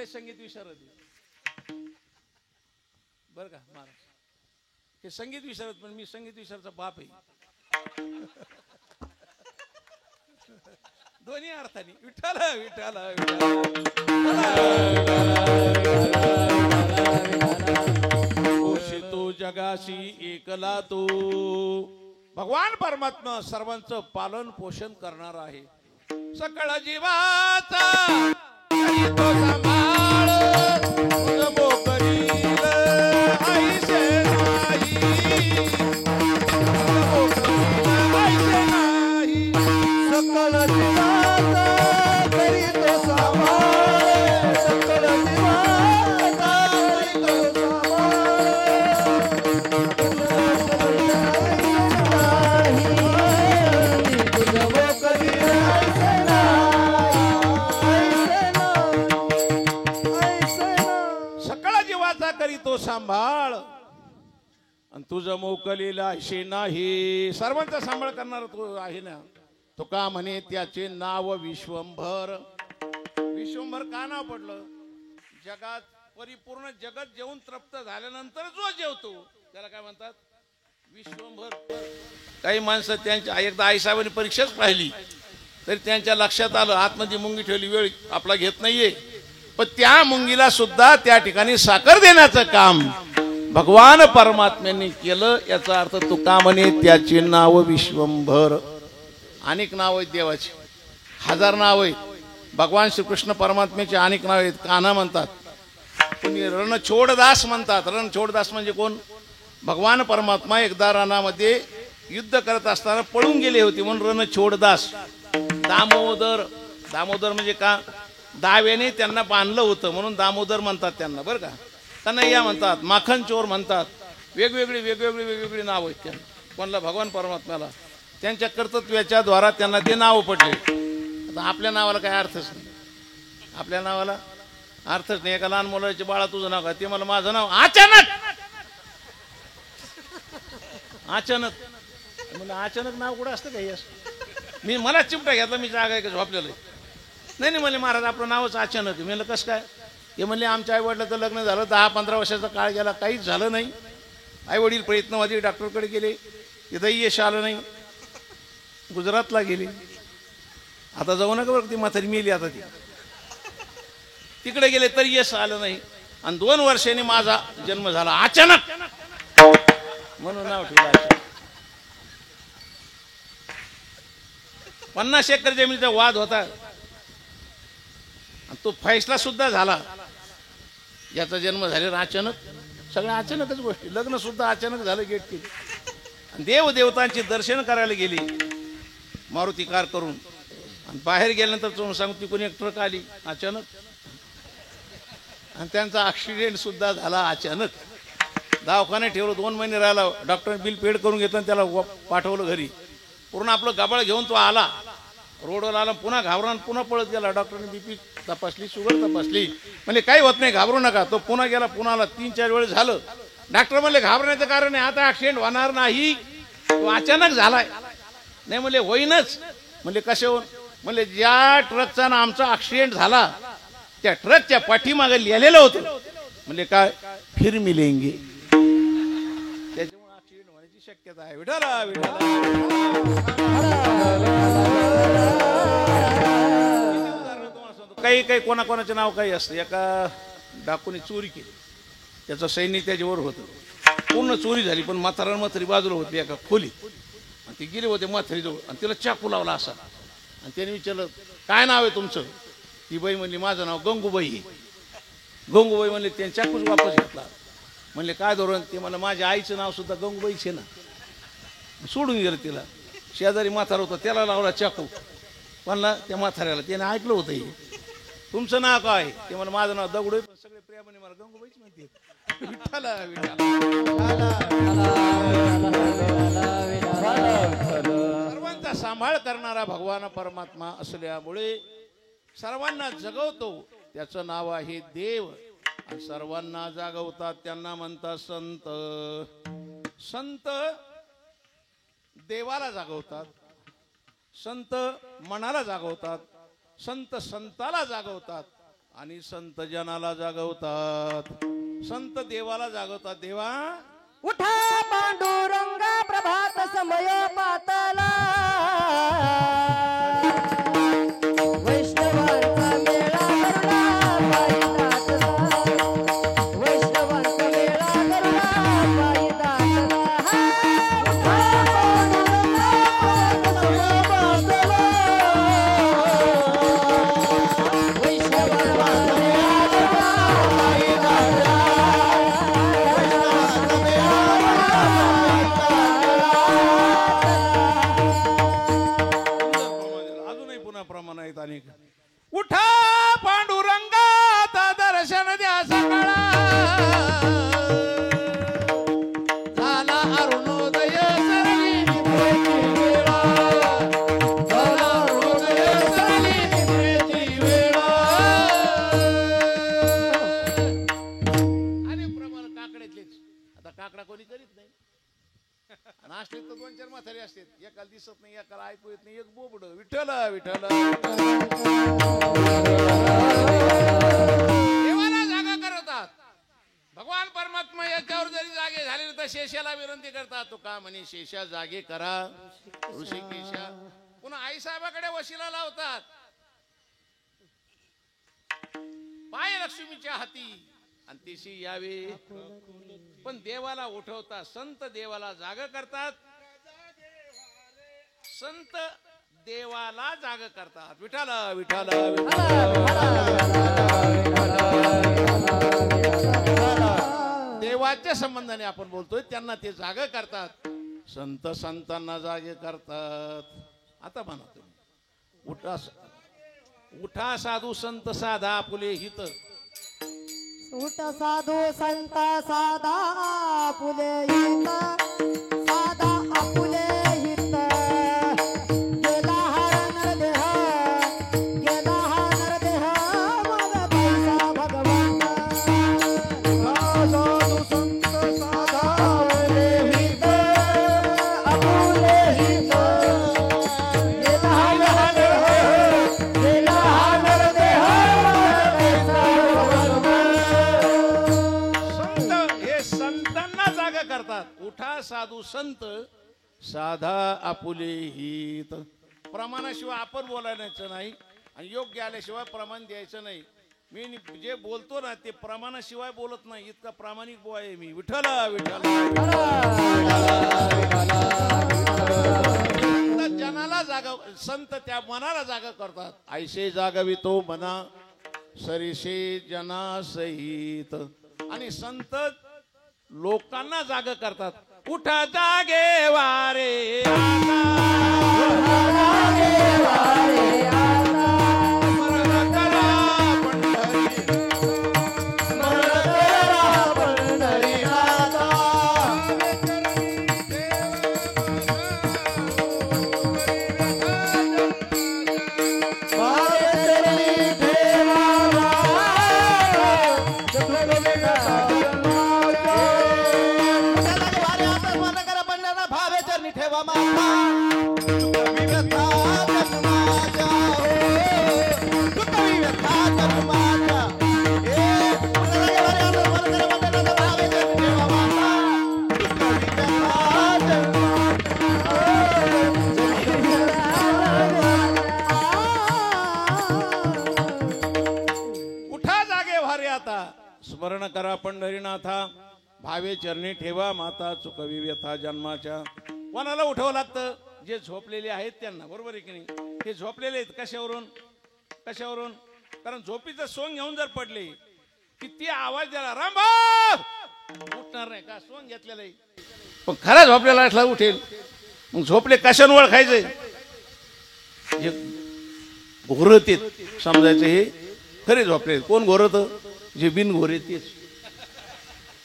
Speaker 2: संगीत विशारद बर का महाराज हे संगीत विशारद पण मी संगीत विशारचा बाप आहे दोन्ही अर्थाने विठ्ठल विठ्ठल घोषितो जगासी एकला तो भगवान परमात्मा सर्वांचं पालन पोषण करणार आहे सकळ जीवाचा तो सांभाळ तुझ मोकरील ऐसे नाही ऐसे नाही
Speaker 1: सकळ जीवाचा करी तो सांभाळ सकळ जीवाचा करी तो
Speaker 2: तो सांभाळ आणि तुझं मोकलीला ऐशी नाही सर्वांचा सांभाळ करणार तो आहे ना तो का म्हणे त्याचे नाव विश्वंभर विश्वंभर का नाव पडलं जगात परिपूर्ण जगत जेवून तृप्त झाल्यानंतर जो जेवतो त्याला काय म्हणतात विश्वंभर काही माणसं त्यांच्या एकदा आईसाहेबांनी परीक्षाच पाहिली तरी त्यांच्या लक्षात आलं आतमध्ये मुंगी ठेवली वेळ आपला घेत नाहीये पण त्या मुंगीला सुद्धा त्या ठिकाणी साखर देण्याचं काम भगवान परमात्म्यांनी केलं याचा अर्थ तुका म्हणे त्याचे नाव विश्वंभर अनेक नाव आहेत देवाची हजार नाव आहेत भगवान श्रीकृष्ण परमात्म्याचे अनेक नाव आहेत कान्हा म्हणतात कोणी रणछोडदास म्हणतात रणछोडदास म्हणजे कोण भगवान परमात्मा एकदा रणामध्ये युद्ध करत असताना पळून गेले होते म्हणून रणछोडदास दामोदर दामोदर म्हणजे का दाव्याने त्यांना बांधलं होतं म्हणून दामोदर म्हणतात त्यांना बरं का कन्हैया म्हणतात माखन चोर म्हणतात वेगवेगळी नाव आहेत त्यांना कोणाला भगवान परमात्म्याला त्यांच्या कर्तृत्वाच्या द्वारा त्यांना ते नाव पडले आता आपल्या नावाला काय अर्थच नाही आपल्या नावाला अर्थच नाही एका लहान मुलाचे बाळा तुझं नाव काय ते मला माझं नाव अचानक म्हणजे अचानक नाव कुठं असतं काही असं मी मला चिमटा घेतला मी जागा आहे का झोपलेलं नाही म्हणले महाराज आपलं नावच अचानक म्हणलं कसं काय हे म्हणले आमच्या आईवडिलाचं लग्न झालं 10-15 वर्षाचा काळ गेला काहीच झालं नाही आईवडील प्रयत्नवादी डॉक्टरकडे गेले तिथंही यश आलं नाही गुजरातला गेले आता जाऊ नका बरं ती म्हातारी मेली आता ती तिकडे गेले तरी यश आलं नाही आणि 2 वर्षांनी माझा जन्म झाला अचानक म्हणून नाव ठेवलं 50 एकर जमिनीचा वाद होता तो फैसला सुद्धा झाला याचा जन्म झालेला अचानक सगळ्या अचानकच गोष्टी लग्न सुद्धा अचानक झालं गेट केली देव देवतांची दर्शन करायला गेली मारुती कार करून आणि बाहेर गेल्यानंतर तुम्ही सांगू ती कोणी एक ट्रक आली अचानक आणि त्यांचा ऍक्सिडेंट सुद्धा झाला अचानक दवाखान्यात ठेवलं 2 महिने राहिला डॉक्टरने बिल पेड करून घेतलं आणि त्याला पाठवलं घरी पूर्ण आपलं गबाळ घेऊन तो आला रोडवर आला पुन्हा घाबरून पुन्हा पळत गेला डॉक्टरने बीपी तपासली शुगर तपासली म्हणजे काही होत नाही घाबरू नका तो पुन्हा गेला पुन्हा आला 3-4 वेळ झालं डॉक्टर म्हणले घाबरण्याचं कारण आहे आता ऍक्सिडेंट होणार नाही तो अचानक झालाय नाही म्हणले होईनच म्हणले कसे होऊन म्हणले ज्या ट्रकचा ना आमचा ऍक्सिडेंट झाला त्या ट्रकच्या पाठीमागे लिहिलेलं होतं म्हणजे काय फिर मिलेंगे, त्याच्यामुळे ऍक्सिडेंट होण्याची शक्यता आहे. विठाला विठाला काही काही कोणाकोणाचे नाव काही असतं. एका डाकूने चोरी केली, त्याचं सैनिक त्याच्यावर होतं, पूर्ण चोरी झाली, पण म्हातारा म्हातारी बाजूला होती एका खोलीत, आणि ते गेले होते म्हातारीजवळ आणि तिला चाकू लावला असा, आणि त्याने विचारलं काय नाव आहे तुमचं. ती बाई म्हणली माझं नाव गंगूबाई आहे. गंगूबाई म्हणले त्याने चाकूच वापस घेतला. म्हणले काय धोरण. ते म्हणलं माझ्या आईचं नाव सुद्धा गंगूबाईच आहे ना. सोडून गेलं तिला. शेजारी म्हातारा होता त्याला लावला चाकू. म्हणला त्या म्हाताऱ्याला, त्याने ऐकलं होतं हे तुमचं नाव काय. ते म्हणलं माझं नाव दगडू आहे, पण सगळे प्रेमाने मला गंगूबाईच म्हणते. विठ्ठला सर्वांचा सांभाळ करणारा भगवान परमात्मा असल्यामुळे सर्वांना जगवतो, त्याचं नाव आहे देव. आणि सर्वांना जागवतात त्यांना म्हणतात संत. संत देवाला जागवतात, संत मनाला जागवतात, संत संताला जागवतात, आणि संत जनाला जागवतात. संत देवाला जागवतात. देवा
Speaker 3: उठा पांडुरंग प्रभात समय पातला, वैष्णवांचा मेळा करुणा पायी दाटला, वैष्णवांचा मेळा करुणा पायी दाटला. उठा पांडुरंग प्रभात समय पातला, वैष्णवांचा मेळा करुणा पायी दाटला.
Speaker 2: अजूनही पुन्हा प्रमाण आहेत अनेक. उठा पांडुरंगात दर्शन द्या सकाळा, झाला अरुणोदय सरली निद्रेची वेळा, झाला अरुणोदय सरली निद्रेची वेळा. अनेक प्रमाण काकड्यातलेच. आता काकडा कोणी करीत नाही, आणि असले तर दोन चार म्हातारे असतात, एकाला दिसत नाही, एकाला ऐकू येत नाही, एक बोबड. विठ्ठला विठ्ठला देवाला जागा करतात. भगवान परमात्मा याच्यावर जरी जागे झाले तर शेषाला विनंती करतात. तो का म्हणे शेषा जागे करा ऋषिकेशा. पुन्हा आई साहेबाकडे वशिला लावतात. पाय लक्ष्मीच्या हाती आणि तेशी यावे, पण देवाला उठवतात. संत देवाला जाग करतात, संत देवाला जाग करतात. विठाला विठाला देवाच्या संबंधाने आपण बोलतोय, त्यांना ते जाग करतात. संत संतांना जागे करतात. आता म्हणा तुम्ही, उठा उठा साधू संत साधा फुले हित.
Speaker 3: उठ साधू संत साधा फुले हित, साधा आपुले हित. गेला हा नरदेह, गेला हा नरदेह, मग पैसा भगवंत.
Speaker 1: साधू संत साधा फुले हित,
Speaker 3: आपुले हित. गेला हा नरदेह, गेला हा नरदेह, मग पैसा भगवंत.
Speaker 2: संत हे संतांना जागा करतात. उठा साधू संत साधा आपुले हित. प्रमाणाशिवाय आपण बोलायचं नाही, आणि योग्य आल्याशिवाय प्रमाण द्यायचं नाही. मी जे बोलतो ना ते प्रमाणाशिवाय बोलत नाही, इतका प्रामाणिक बो आहे मी. विठ्ठला विठ्ठला संत जनाला जागा, संत त्या मनाला जागा करतात. ऐसे जागवितो मना सरीसे जना सहित. आणि संत लोकांना जाग करतात. उठा जागे वारे आता, स्मरण करा पंढरी,
Speaker 1: ठेवा माथा, तुकवी व्यथा जन्माच्या हो, तुकवी व्यथा जन्माच्या.
Speaker 2: हरिनाथा भावे चरणी ठेवा माता चुकवी व्यथा जन्माच्या. कोणाला उठावं लागतं? जे झोपलेले आहेत त्यांना, बरोबर आहे की नाही? ते झोपलेले आहेत कशावरून? कशावरून? कारण झोपीचं सोंग घेऊन जर पडले किती आवाज द्याला रामभाऊ उठणार नाही का? सोंग घेतलेलं आहे पण खरा झोपलेला असला उठेल. मग झोपले कशाने ओळखायचे? जे घोरत आहेत समजायचं हे खरे झोपले. कोण घोरत? जे बिन घोरे तेच.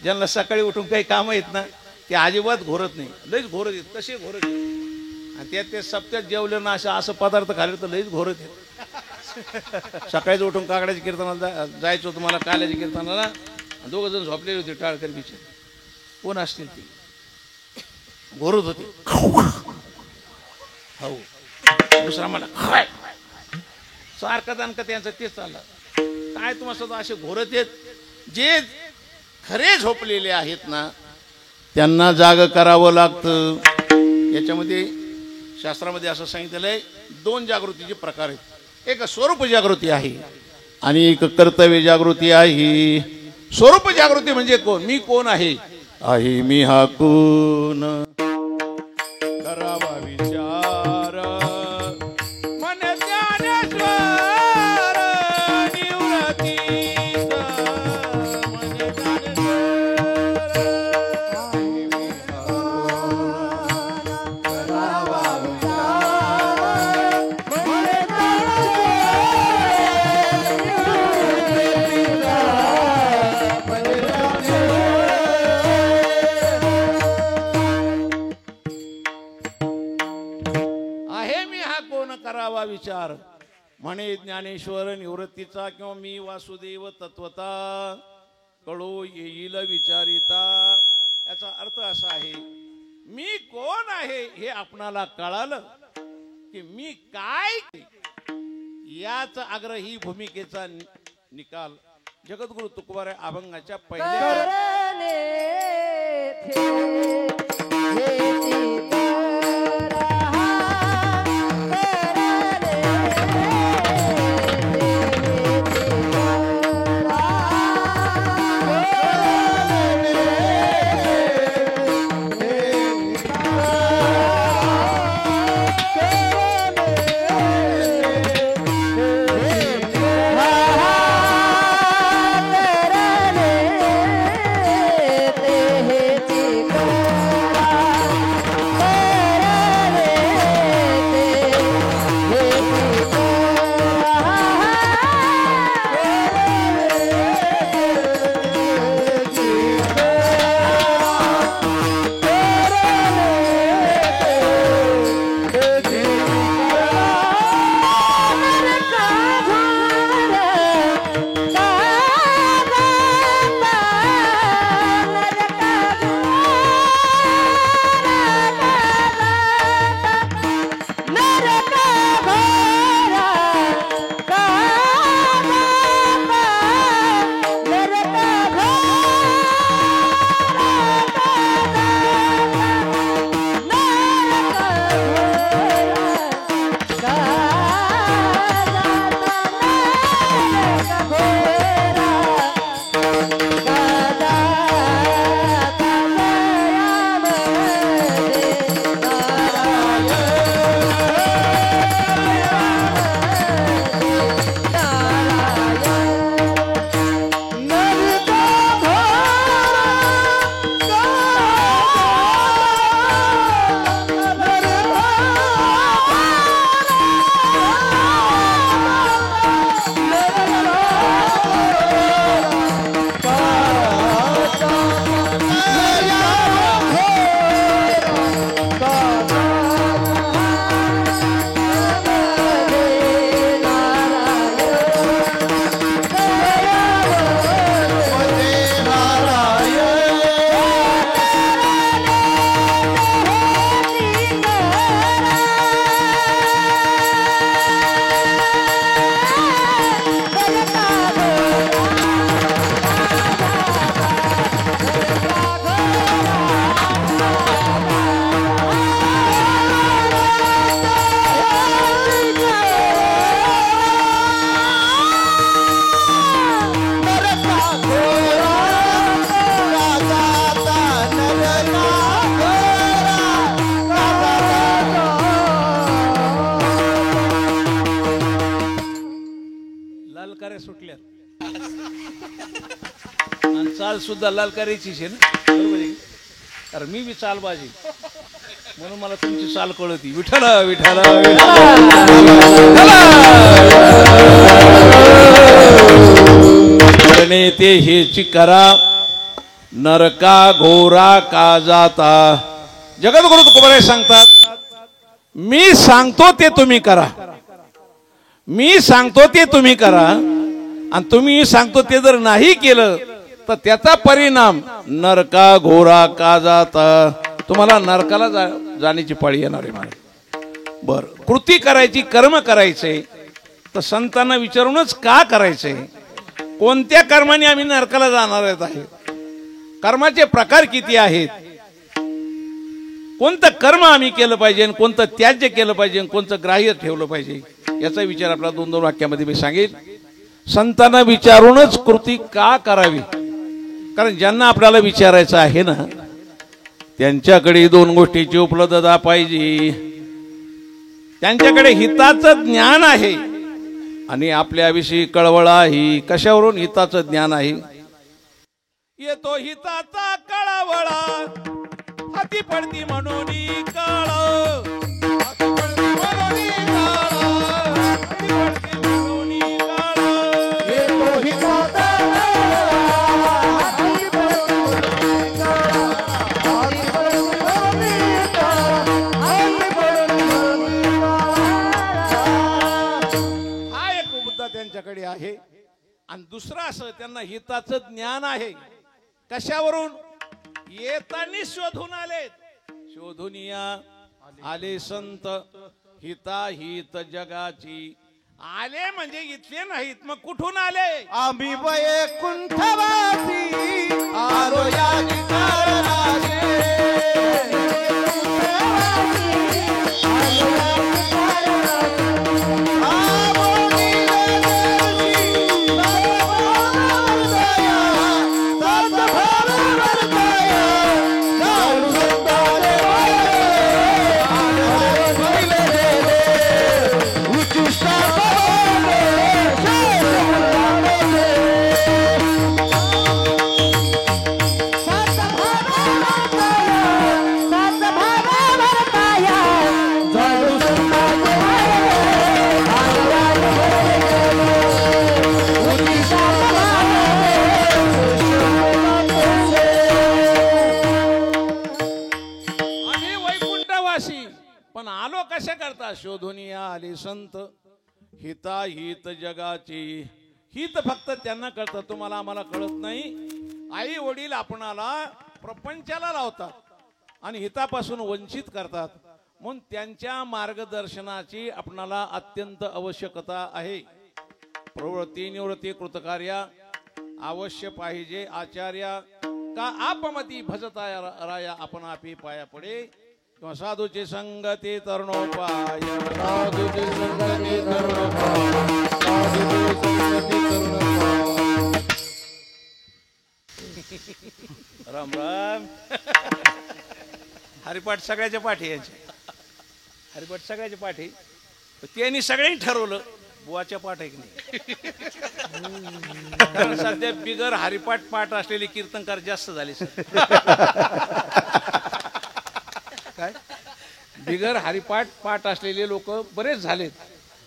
Speaker 2: ज्यांना सकाळी उठून काही काम आहेत ना ते अजिबात घोरत नाही. लईच घोरत आहेत. कसे घोरत आहेत? आणि त्यात ते सप्त्यात जेवलं ना असं पदार्थ खाल्ले तर लईच घोरत आहेत. सकाळीच उठून काकड्याच्या कीर्तनाला जायचं होतं मला, काल्याच्या कीर्तनाला. दोघं जण झोपलेले होते टाळकर बिचे. कोण असतील ते? घोरत होते. हो दुसरा मला सारखं जाणं का त्यांचं तेच चाललं. काय तुम्हाला असे घोरत आहेत? जे खरे झोपलेले आहेत ना त्यांना जाग करावं लागतं. याच्यामध्ये शास्त्रामध्ये असं सांगितलेलं आहे 2 जागृतीचे प्रकार आहेत. एक स्वरूप जागृती आहे आणि एक कर्तव्य जागृती आहे. स्वरूप जागृती म्हणजे कोण? मी कोण आहे? आहे मी हा कोण? करावा विचार मन ज्ञानेश्वर निवृत्तीचा. मन ज्ञानेश्वर आहे मी हा कोण? करावा करावा विचार. म्हणे ज्ञानेश्वर निवृत्तीचा किंवा मी वासुदेव तत्वता कळो येईल विचारिता. याचा अर्थ असा आहे मी कोण आहे हे आपणाला कळालं की मी काय, याच आग्रही भूमिकेचा निकाल जगद्गुरु तुकोबाराय अभंगाच्या पहिल्या
Speaker 3: करणे थे हे चित्त
Speaker 2: चाल सुद्धा लाल करायचीच आहे ना, बरोबर आहे? अरे मी बी चालबाजी म्हणून मला तुमची चाल कळती. विठ्ठल विठ्ठल करणे ते हेची करा, नरका घोरा का जाता. जगद्गुरु तुकोबाराय सांगतात, मी सांगतो ते तुम्ही करा, मी सांगतो ते तुम्ही करा, आणि तुम्ही सांगतो ते जर नाही केलं तर त्याचा परिणाम नरका घोरा का जाता. तुम्हाला नरकाला जाण्याची पाळी येणार आहे. मला बर कृती करायची, कर्म करायचे तर संतांना विचारूनच का करायचे, कोणत्या कर्माने आम्ही नरकाला जाणार आहे, कर्माचे प्रकार किती आहेत, कोणतं कर्म आम्ही केलं पाहिजे, कोणतं त्याज्य केलं पाहिजे, कोणतं ग्राह्य ठेवलं पाहिजे, याचा विचार आपला 2-2 वाक्यामध्ये मी सांगेल. संतांना विचारूनच कृती का करावी, कारण ज्यांना आपल्याला विचारायचं आहे ना त्यांच्याकडे 2 गोष्टीची उपलब्धता पाहिजे. त्यांच्याकडे हिताचं ज्ञान आहे आणि आपल्याविषयी कळवळ आहे. कशावरून हिताचं ज्ञान आहे? येतो हिताचा कळवळा, हाती पडती म्हणून काळ, त्यांच्याकडे आहे. आणि दुसरं असं, त्यांना हिताचं ज्ञान आहे. कशावरून? येतानी शोधून आले, शोधून या आले संत, हिता हित जगाची. आले म्हणजे इथले नाहीत, मग कुठून आले?
Speaker 4: आम्ही वैकुंठवासी आलो या कारणाने.
Speaker 2: पण आलो कशा करता? शोधून या आले संत, हिता हित जगाची. हित फक्त त्यांना कळतं, तुम्हाला आम्हाला कळत नाही. आई वडील आपणाला प्रपंचाला लावतात आणि हितापासून वंचित करतात, म्हणून त्यांच्या मार्गदर्शनाची आपणाला अत्यंत आवश्यकता आहे. प्रवृत्ती निवृत्ती कृतकार्या अवश्य पाहिजे आचार्या, का आपमती भजता राया आपण आपी पाया पडे. किंवा साधूची संगती तरुणोपाय, साधूची संगती तरुणोपाय, साधूची संगती तरुणोपाय. राम राम. हरिपाठ सगळ्याच्या पाठी यायचे, हरिपाठ सगळ्याच्या पाठी. त्यांनी सगळ्यांनी ठरवलं बुवाच्या पाठ आहे की नाही. कारण सध्या बिगर हरिपाठ पाठ असलेले कीर्तनकार जास्त झाले. काय बिगर हरिपाठ पाठ असलेले लोक बरेच झालेत.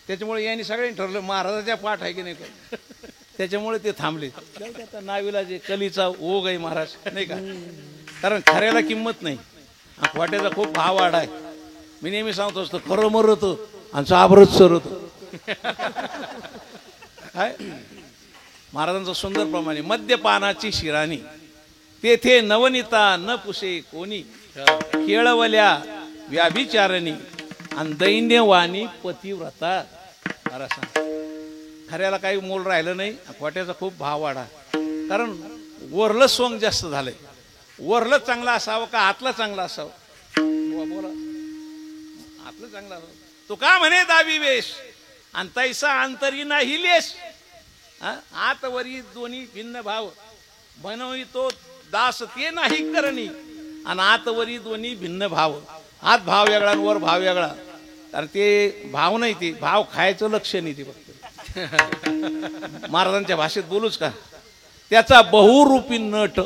Speaker 2: त्याच्यामुळे यांनी सगळ्यांनी ठरवलं महाराजाच्या पाठ आहे की नाही, त्याच्यामुळे ते थांबले. नावीला जे कलीचा ओघ आहे महाराज, नाही का? कारण खऱ्याला किंमत नाही, खोट्याचा खूप भाव वाढ आहे. मी नेहमी सांगतो असतो, खरं मरत आणि चाबरच सरत. काय महाराजांचं सुंदर प्रमाणे, मद्यपानाची शिराणी तेथे नवनीता न पुसे कोणी, केळवल्या व्याभिचारणी आणि दैन्यवाणी पतिव्रता. महाराज सांग, खऱ्याला काही मोल राहिलं नाही, खोट्याचा खूप भाव वाढा. कारण वरलं सोंग जास्त झालंय. वरलं चांगलं असावं का आतलं चांगलं असावं? बोला, आतलं चांगलं असावं. तो का म्हणे दावी वेश आणि तैसा अंतरी नाही लेश. आतवरी दोन्ही भिन्न भाव बनवी तो दास ते नाही करणी, आणि आतवरी दोन्ही भिन्न भाव. आत भाव वेगळा आणि वर भाव वेगळा. कारण ते भाव नाही, ते भाव खायचं लक्ष नाही. ते फक्त महाराजांच्या भाषेत बोलूच का, त्याचा बहुरूपी नट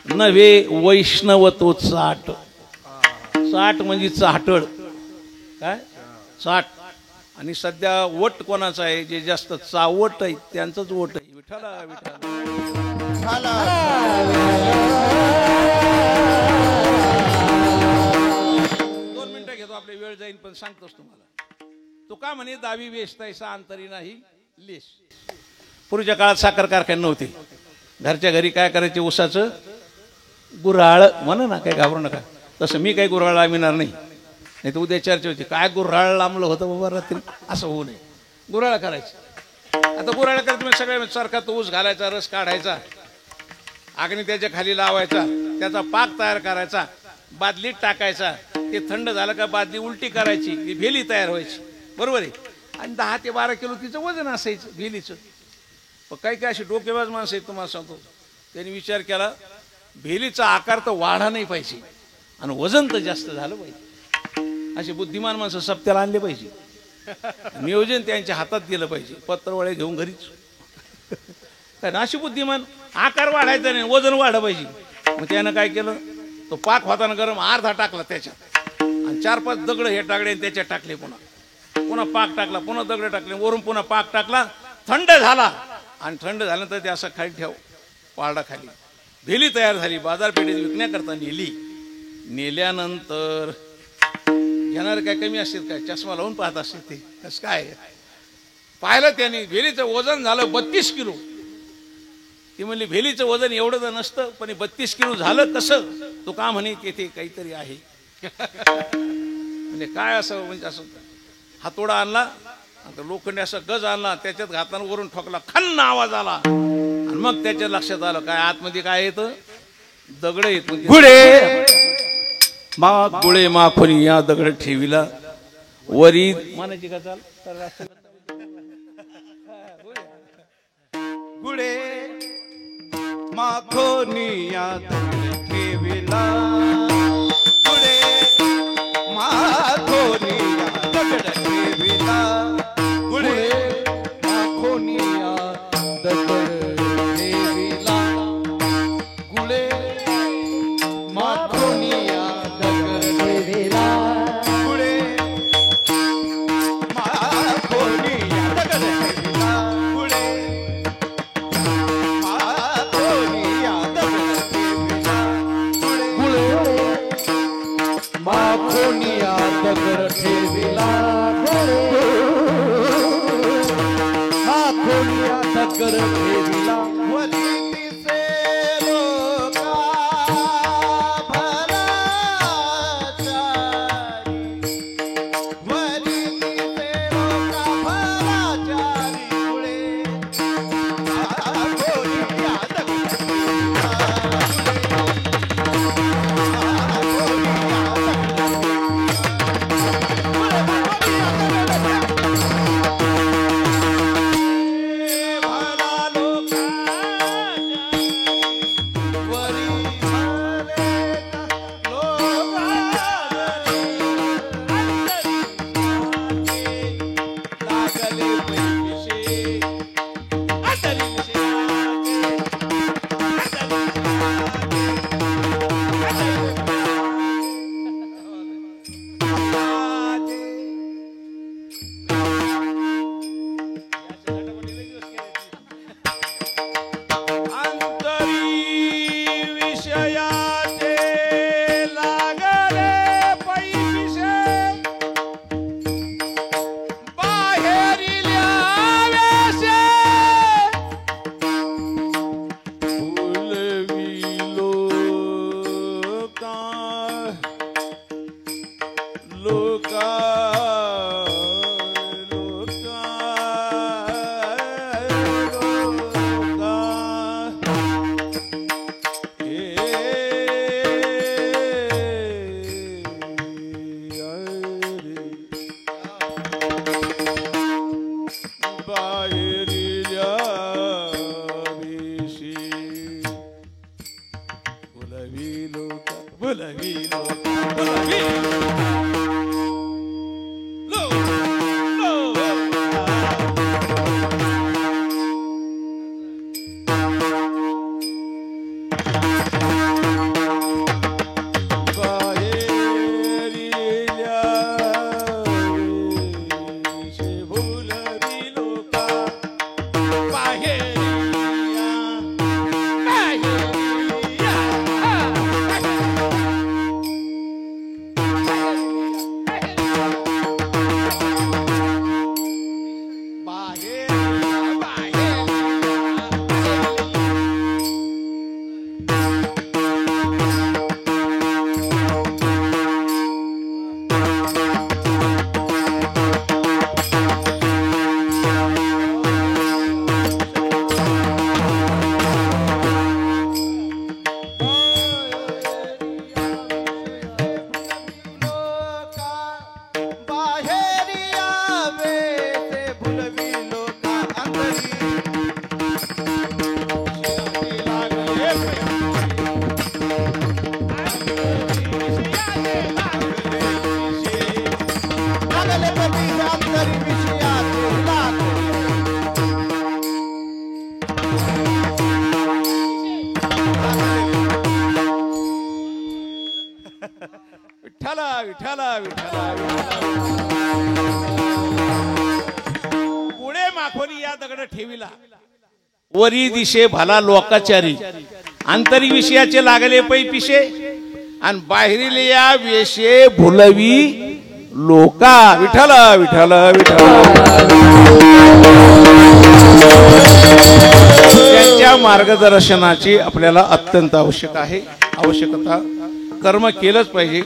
Speaker 2: नव्हे वैष्णव तो चाट. चाट म्हणजे चाटळ काय चाट. आणि सध्या वट कोणाचा आहे जे जास्त चावट आहे त्यांचंच वट आहे. विठ्ठला विठ्ठला. दोन मिनिटं घेतो आपली वेळ जाईल पण सांगतोस तुम्हाला. तो का म्हणे दावी वेचतायसा अंतरी नाही लेश. पूर्वीच्या काळात साखर कारखाने नव्हते. घरच्या घरी काय करायचे ऊसाचं गुऱ्हाळ म्हणा ना काही घाबरू नका. तसं मी काही गुऱ्हाळ लांबणार नाही. नाही तर उद्या चर्चा होती काय गुऱ्हाळ लांबलं होतं बाबा रात्री असं होऊ नये. गुऱ्हाळ करायचं. आता गुऱ्हाळ करायचं म्हणजे सगळ्या सारखा तो ऊस घालायचा रस काढायचा अग्नी त्याच्या खाली लावायचा त्याचा पाक तयार करायचा बादलीत टाकायचा. ते थंड झालं का बादली उलटी करायची ती भेली तयार व्हायची बरोबर आहे. आणि 10 ते 12 किलो तिचं वजन असायचं भेलीचं. पण काही काय अशी डोकेबाज माणसं आहेत तुम्हाला सांगतो. त्यांनी विचार केला भेलीचा आकार तर वाढा नाही पाहिजे आणि वजन तर जास्त झालं पाहिजे. असे बुद्धिमान माणसं सप्त्याला आणले पाहिजे. नियोजन त्यांच्या हातात दिलं पाहिजे. पत्रवळे घेऊन घरीच कारण अशी बुद्धिमान आकार वाढायचा नाही वजन वाढलं पाहिजे. मग त्यानं काय केलं तो पाक होताना गरम अर्धा टाकला त्याच्यात आणि 4-5 दगड हे टाकले आणि त्याच्यात टाकले. पुन्हा पाक टाकला पुन्हा दगड टाकले वरून पुन्हा पाक टाकला. थंड झाला आणि थंड झाल्यानंतर ते असं खाली ठेव पारडा खाली भेली तयार झाली. बाजारपेठेत विकण्याकरता नेल्यानंतर घेणारे काय कमी असतील काय चष्मा लावून पाहत असतील ते कसं काय पाहिलं त्याने भेलीचं वजन झालं 32 किलो. ती म्हणली भेलीचं वजन एवढं तर नसतं पण 32 किलो झालं कसं. तो का म्हणे तेथे काहीतरी आहे. म्हणजे काय असं म्हणजे असं हातोडा आणला आता लोखंडी असा गज आणला त्याच्यात घाताना वरून ठोकला खन्न आवाज आला आणि मग त्याच्या लक्षात आलं काय आतमध्ये काय येतं दगड येत गुळे गुळे माखोनी या दगड ठेविला वरी म्हणायची का चाल
Speaker 4: गुळे माखोनिया ठेविला गुळे माखोनिया दगड ठेविला गुळे
Speaker 1: माखोनिया दगड ठेविला गुळे माखोनिया दगड ठेविला
Speaker 4: गुळे माखोनिया दगड ठेविला गुळे माखोनिया दगड ठेविला गुळे
Speaker 1: माखोनिया दगड ठेविला माखोनिया दगड ठेविला
Speaker 4: वरीतीचे लोका भलाचारी वरीतीचे लोका भलाचारी गुळे माखोनिया दगड ठेविला
Speaker 2: विठ्ठला विठ्ठला पुढे माखोरी या दगड ठेविला वरी दिशे भला लोकाचारी अंतरी विषयाचे लागले पै पिशे आणि बाहेरील या वेशे भुलवी लोका विठ्ठला विठ्ठला विठ्ठला त्यांच्या मार्गदर्शनाची आपल्याला अत्यंत आवश्यकता कर्म केलंच पाहिजे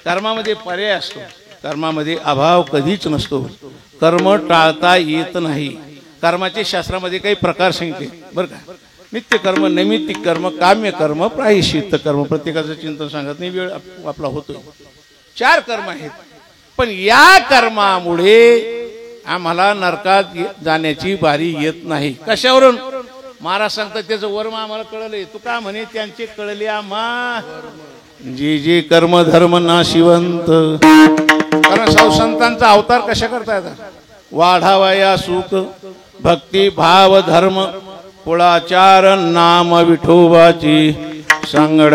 Speaker 2: कर्मामध्ये पर्याय असतो कर्मामध्ये अभाव कधीच नसतो कर्म टाळता येत नाही कर्माचे शास्त्रामध्ये काही प्रकार सांगितले बरं का नित्य कर्म नैमित्तिक कर्म काम्य कर्म प्रायश्चित्त कर्म प्रत्येकाचं चिंतन सांगत नाही वेळ आपला होतोय 4 कर्म आहेत पण या कर्मामुळे आम्हाला नरकात जाण्याची बारी येत नाही कशावरून महाराज सांगतात त्याचं वर्म आम्हाला कळलंय तू का म्हणे त्यांचे कळले आम्हा जे जे कर्म धर्म नाशिवंत कारण साधू संतांचा अवतार कशा करता येतात वाढावा या सुख भक्ती भाव धर्म कुळाचार नाम विठोबाची सांगड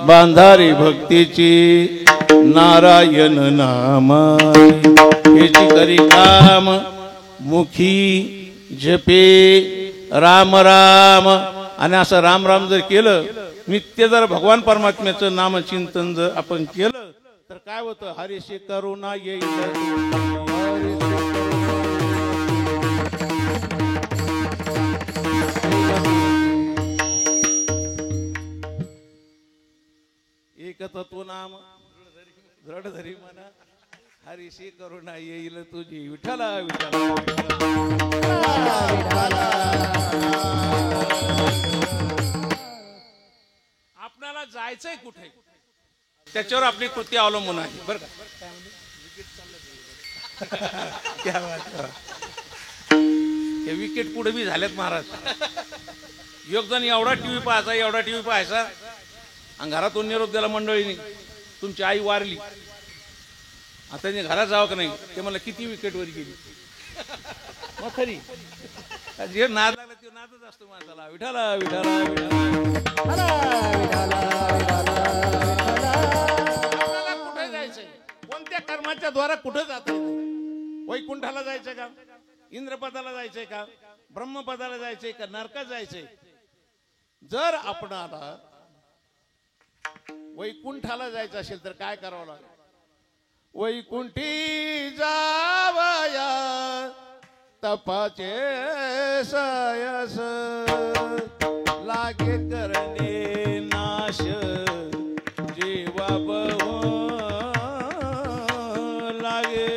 Speaker 2: बांधारी भक्तीची नारायण नामाची हेची करी काम मुखी जपे राम राम आणि असं राम राम जर केलं नित्य जर भगवान परमात्म्याचं नामचिंतन जर आपण केलं तर काय होतं हरीशी करुणा येईल एकतत्व नाम दृढ धरी म्हणा हरीशी करुणा येईल तुझी विठ्ठला विठ्ठला आपल्याला जायचंय कुठे त्याच्यावर आपली कृती अवलंबून आहे बरं का हे विकेट पुढे बी झालेत महाराज एक जण एवढा टीव्ही पाहायचा आणि घरातून निरोप दिला मंडळीने तुमची आई वारली आता त्यांनी घरात जावं का नाही ते मला किती विकेट वर गेली मग खरी जे नाद लागला ते नादच असतो माणसाला विठाला विठाला आपल्याला कुठे जायचंय कोणत्या कर्माच्या द्वारा कुठे जात वैकुंठाला जायचंय का इंद्रपदाला जायचंय का ब्रह्मपदाला जायचंय का नरकात जायचंय जर आपणाला वैकुंठाला जायचं असेल तर काय करावं लागेल वैकुंठी जावया तपाचे सायस लागे करणे नाश जीवा बहु लागे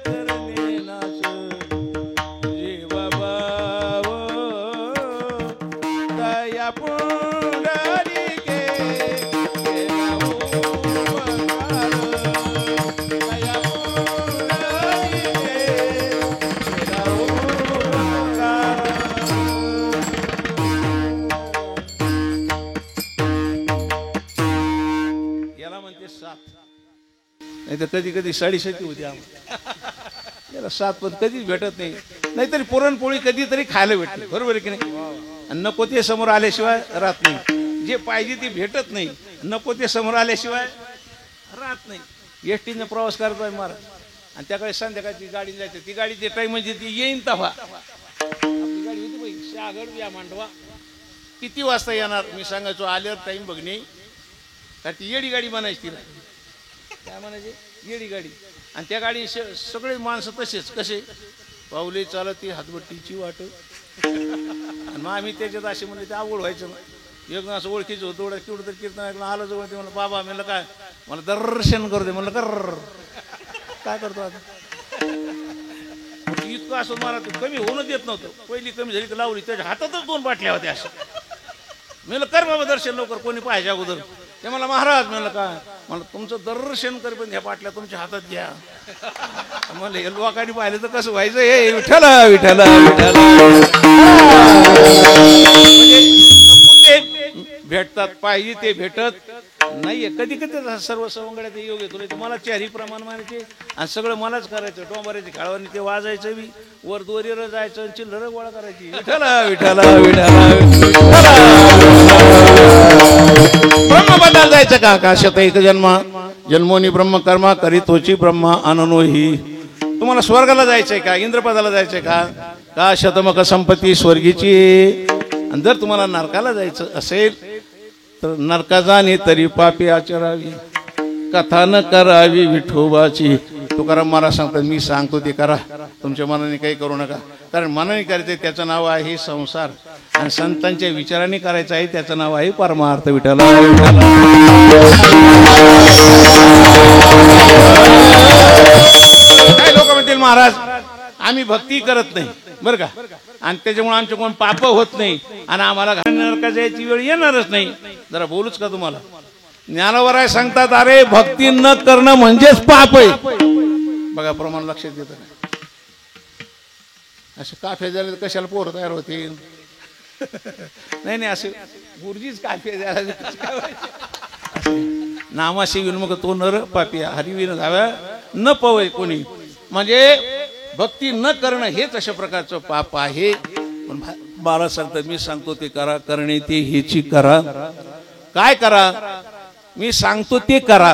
Speaker 2: करणे नाश जीवा बहु दया पुंडलिके नाही तर कधी कधी 7:30 होती आम्हाला 7 पण कधीच भेटत नाही नाहीतरी पुरणपोळी कधीतरी खायला भेटते बरोबर आहे की नाही आणि नको ते समोर आल्याशिवाय राहत नाही जे पाहिजे ते भेटत नाही नको ते समोर आल्याशिवाय राहत नाही एसटीने प्रवास करतोय महाराज आणि त्याकडे संध्याकाळची गाडी जायची ती गाडी ते टाइम म्हणजे ती येईन तवा आपली गाडी होती बाई सागड या मांडवा किती वाजता येणार मी सांगायचो आल्यावर टाइम बघणे का ती येडी गाडी म्हणायची तिला काय म्हणायचे येडी गाडी आणि त्या गाडी सगळे माणसं तसेच कसे पावले चालत ती हातभट्टीची वाट आणि मग आम्ही त्याच्यात असे म्हणले ते आवड व्हायचं ना एक असं ओळखीचं होतं एवढं केवढं तरी कीर्तन ऐकलं आलं जवळ ते म्हणलं बाबा म्हणलं काय मला दर्शन करू दे म्हणलं कर काय करतो आता इतकं असं मला कमी होणं देत नव्हतं पहिली कमी झाली तर लावली त्याच्या हातातच 2 बाटल्या होत्या असं म्हणलं कर बाबा दर्शन लवकर कोणी पाहिजे अगोदर ते मला महाराज म्हणलं काय मला तुमचं दर्शन कर पण ह्या बाटल्या तुमच्या हातात घ्या म्हणलं हे लोकांनी पाहिलं तर कसं व्हायचं हे विठ्ठला विठ्ठला विठ्ठला म्हणजे भेटतात पाहिजे ते भेटत नाहीये कधी कधी सर्व सवंगड्यात योग येतो मला 4ही प्रमाण मानायचे आणि सगळं मलाच करायचं डोंबऱ्याची खेळावानी ते वाजायचं बी वर दोरीवर जायचं चिल्लर गोळा करायची विठ्ठला विठ्ठला विठ्ठला ब्रह्मपदाला जायचं सांगायचं का आकाशात एक जन्मा जन्मोनी ब्रह्म कर्मा करीतोची ब्रह्मा अननोही. तुम्हाला स्वर्गाला जायचंय का, इंद्रपदाला जायचंय का शतमक संपत्ती स्वर्गीची. आणि जर तुम्हाला नरकाला जायचं असेल तर नरका जाणे तरी पापी आचरावी, कथा न करावी विठोबाची. तुकाराम महाराज सांगतात मी सांगतो ते करा, तुमच्या मनाने काही करू नका. कारण मनाने करायचं त्याचं नाव आहे संसार, आणि संतांच्या विचाराने करायचं आहे त्याचं नाव आहे परमार्थ. विठ्ठल काय लोक म्हणतील महाराज आम्ही भक्ती करत नाही बरं का, आणि त्याच्यामुळे आमचे कोण पाप होत नाही आणि आम्हाला नरका जायची वेळ येणारच नाही. जरा बोलूच का तुम्हाला. ज्ञानवराय सांगतात अरे भक्ती न करणं म्हणजेच पाप आहे. बघा प्रमाण लक्षात देत नाही. असे काफे झाले तर कशाला पोरं तयार होतील. नाही नाही असे गुरुजीच काफे झाले नामाशी येऊन मग तो नर पापी हरिविन जाव्या न पवय कोणी. म्हणजे भक्ती न करणं हेच अशा प्रकारचं पाप आहे. पण बाळा सांगतात मी सांगतो ते करा, करणे ते हेची करा. काय करा मी सांगतो ते करा,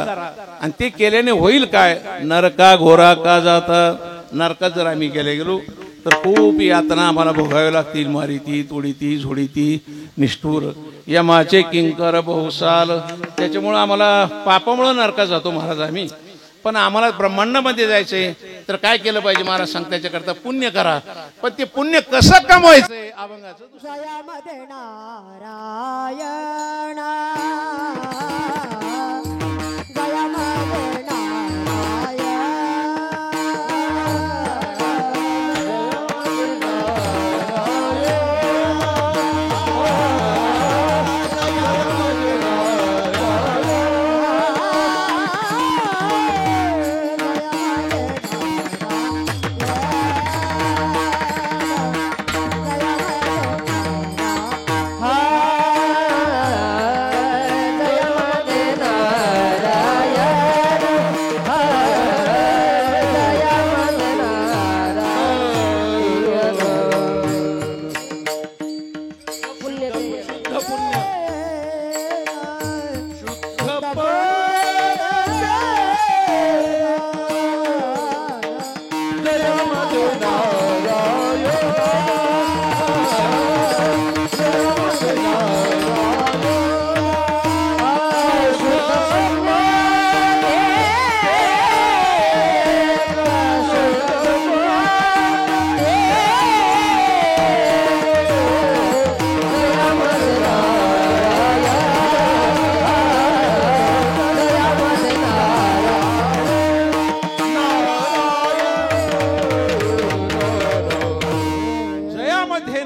Speaker 2: आणि ते केल्याने होईल काय. नरका घोरा का जाता. नरकात जर आम्ही गेलो तर खूप यातना आम्हाला भोगावे लागतील. मारिती तोडीती झोडीती निष्ठूर यमाचे किंकर बहुसाल. त्याच्यामुळं आम्हाला पापामुळं नरकात जातो महाराज आम्ही. पण आम्हाला ब्रह्मांडामध्ये जायचंय तर काय केलं पाहिजे महाराज सांगता त्याच्याकरता पुण्य करा. पण ते पुण्य कसं कमवायचंय अभंगाचं.
Speaker 3: जयामध्ये नारायण जयामध्ये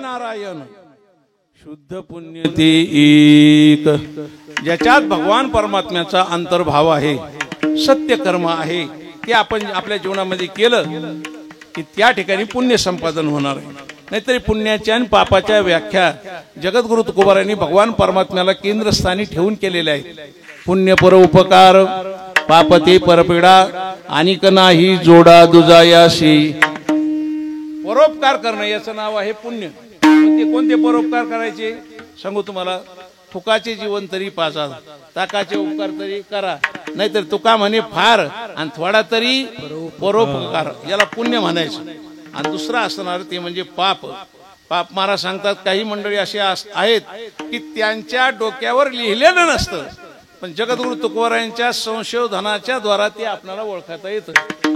Speaker 2: शुद्ध पुण्य ते एक. ज्याच्यात भगवान परमात्म्याचा अंतर्भाव आहे, सत्य कर्म आहे, ते आपण आपल्या जीवनामध्ये केलं की त्या ठिकाणी पुण्य संपादन होणार आहे. नाहीतरी पुण्याच्या आणि पापाच्या व्याख्या जगद्गुरु तुकोबारायांनी भगवान परमात्म्याला केंद्रस्थानी ठेवून केलेल्या आहेत. पुण्य पर उपकार पापते परपीडा अनिक नाही जोडा दुजायाशी. परोपकार करणं याचं नाव आहे पुण्य. ते कोणते परोपकार करायचे सांगू तुम्हाला. फुकाचे जीवन तरी पाजा, ताकाचे उपकार तरी करा, नाहीतर तुका म्हणे फार आणि थोडा तरी परोपकार, याला पुण्य म्हणायचं. आणि दुसरा असणार ते म्हणजे पाप. पाप महाराज सांगतात काही मंडळी असे आहेत की त्यांच्या डोक्यावर लिहिलेलं नसतं, पण जगद्गुरु तुकोबारायांच्या संशोधनाच्या द्वारा ते आपल्याला ओळखता येतं.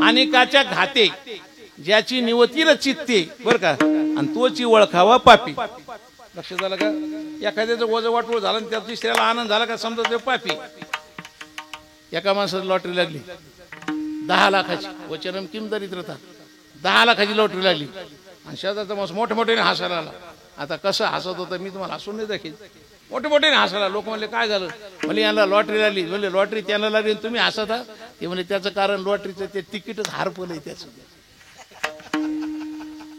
Speaker 2: अनेकाच्या घाते ज्याची निवतीला चित्ते बर का, आणि तोची ओळखावा पापी. लक्षात आलं का. एखाद्याचं वजन वाटवळ झालं आणि त्या दुसऱ्याला आनंद झाला का समजा ते पापी. एका माणसाची लॉटरी लागली 10 लाखाची, वचनम किम दरिद्रता, 10 लाखाची लॉटरी लागली आणि शेजारचा माणूस मोठमोठ्याने हसायला आला. आता कसं हसत होतं मी तुम्हाला हसून नाही दाखील. मोठमोठ्याने हसायला. लोक म्हणले काय झालं, म्हणजे यांना लॉटरी लागली. म्हणजे लॉटरी त्यांना लागली तुम्ही हसत आहात. ते म्हणजे त्याचं कारण लॉटरीचं ते तिकीटच हारपलं आहे त्याचं.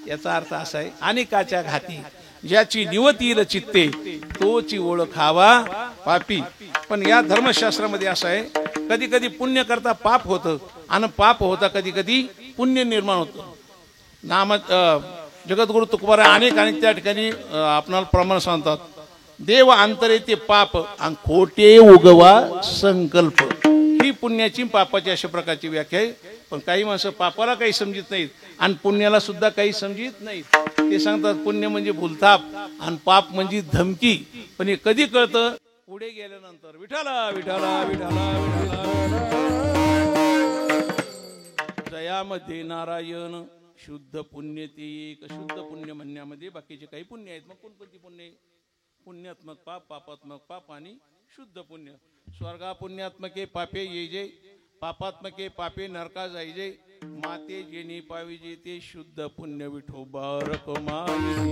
Speaker 2: याचा अर्थ असा आहे अनेकाच्या घाती ज्याची निवतील चित्ते तोची ओळखावा पापी. पण या धर्मशास्त्रामध्ये असं आहे कधी कधी पुण्य करता पाप होतं आणि पाप होता कधी कधी पुण्य निर्माण होतं. नाम जगद्गुरु तुकोबाराय अनेक त्या ठिकाणी आपणाला प्रमाण सांगतात. देव अंतरे ते पाप आणि खोटे उगवा संकल्प, ही पुण्याची पापाची अशा प्रकारची व्याख्या आहे. पण काही माणसं पापाला काही समजित नाहीत आणि पुण्याला सुद्धा काही समजित नाहीत. ते सांगतात पुण्य म्हणजे भूलथाप आणि पाप म्हणजे धमकी. पण हे कधी कळतं? पुढे गेल्यानंतर. विठाला विठाला विठाला जयामध्ये नारायण शुद्ध पुण्य ते एक. शुद्ध पुण्य म्हणण्यामध्ये बाकीचे काही पुण्य आहेत. मग कोणकोणती पुण्य? पुण्यात्मक पाप, पापात्मक पाप आणि शुद्ध पुण्य. स्वर्गा पुण्यात्मके पापे ये जे, पापात्मके पापे नरका जाई जे, माते जेनी पाविजे ते शुद्ध पुण्य विठोबा रखमाई.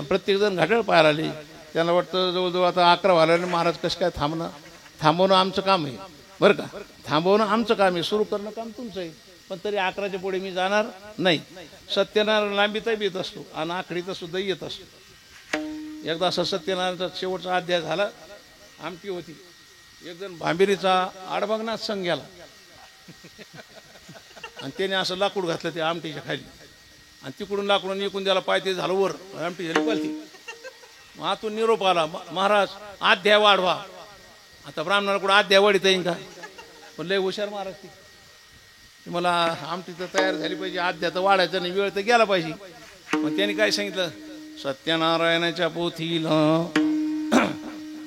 Speaker 2: प्रत्येक जण घाटाळ पाहायला आले. त्यांना वाटतं जवळजवळ आता 11 व्हायला आणि महाराज कसं काय थांबणं? थांबवणं आमचं काम आहे बरं का, थांबवणं आमचं काम आहे, सुरू करणं काम तुमचं आहे. पण तरी 11च्या पुढे मी जाणार नाही. सत्यनारायण लांबीचा येत असतो आणि आखडीचा सुद्धा येत असतो. एकदा असं सत्यनारायणचा शेवटचा अध्याय झाला. आमटी होती. एक जण भांबिरीचा आडबगनाथ संघ गेला आणि त्याने असं लाकूड घातलं त्या आमटीच्या खाली आणि तिकडून लाकडून एकूण द्यायला पाहिजे झालं वर, आमटी झाली पालती. मग आतून निरोप आला, महाराज अध्याय वाढवा. आता ब्राह्मणाकडून अध्याय वाढीत येईन का? पण लय हुशार महाराज ती, मला आमटी तर तयार झाली पाहिजे, अध्याय तर वाढायचं नाही, वेळ तर गेला पाहिजे. मग त्यांनी काय सांगितलं? सत्यनारायणाच्या पोथीला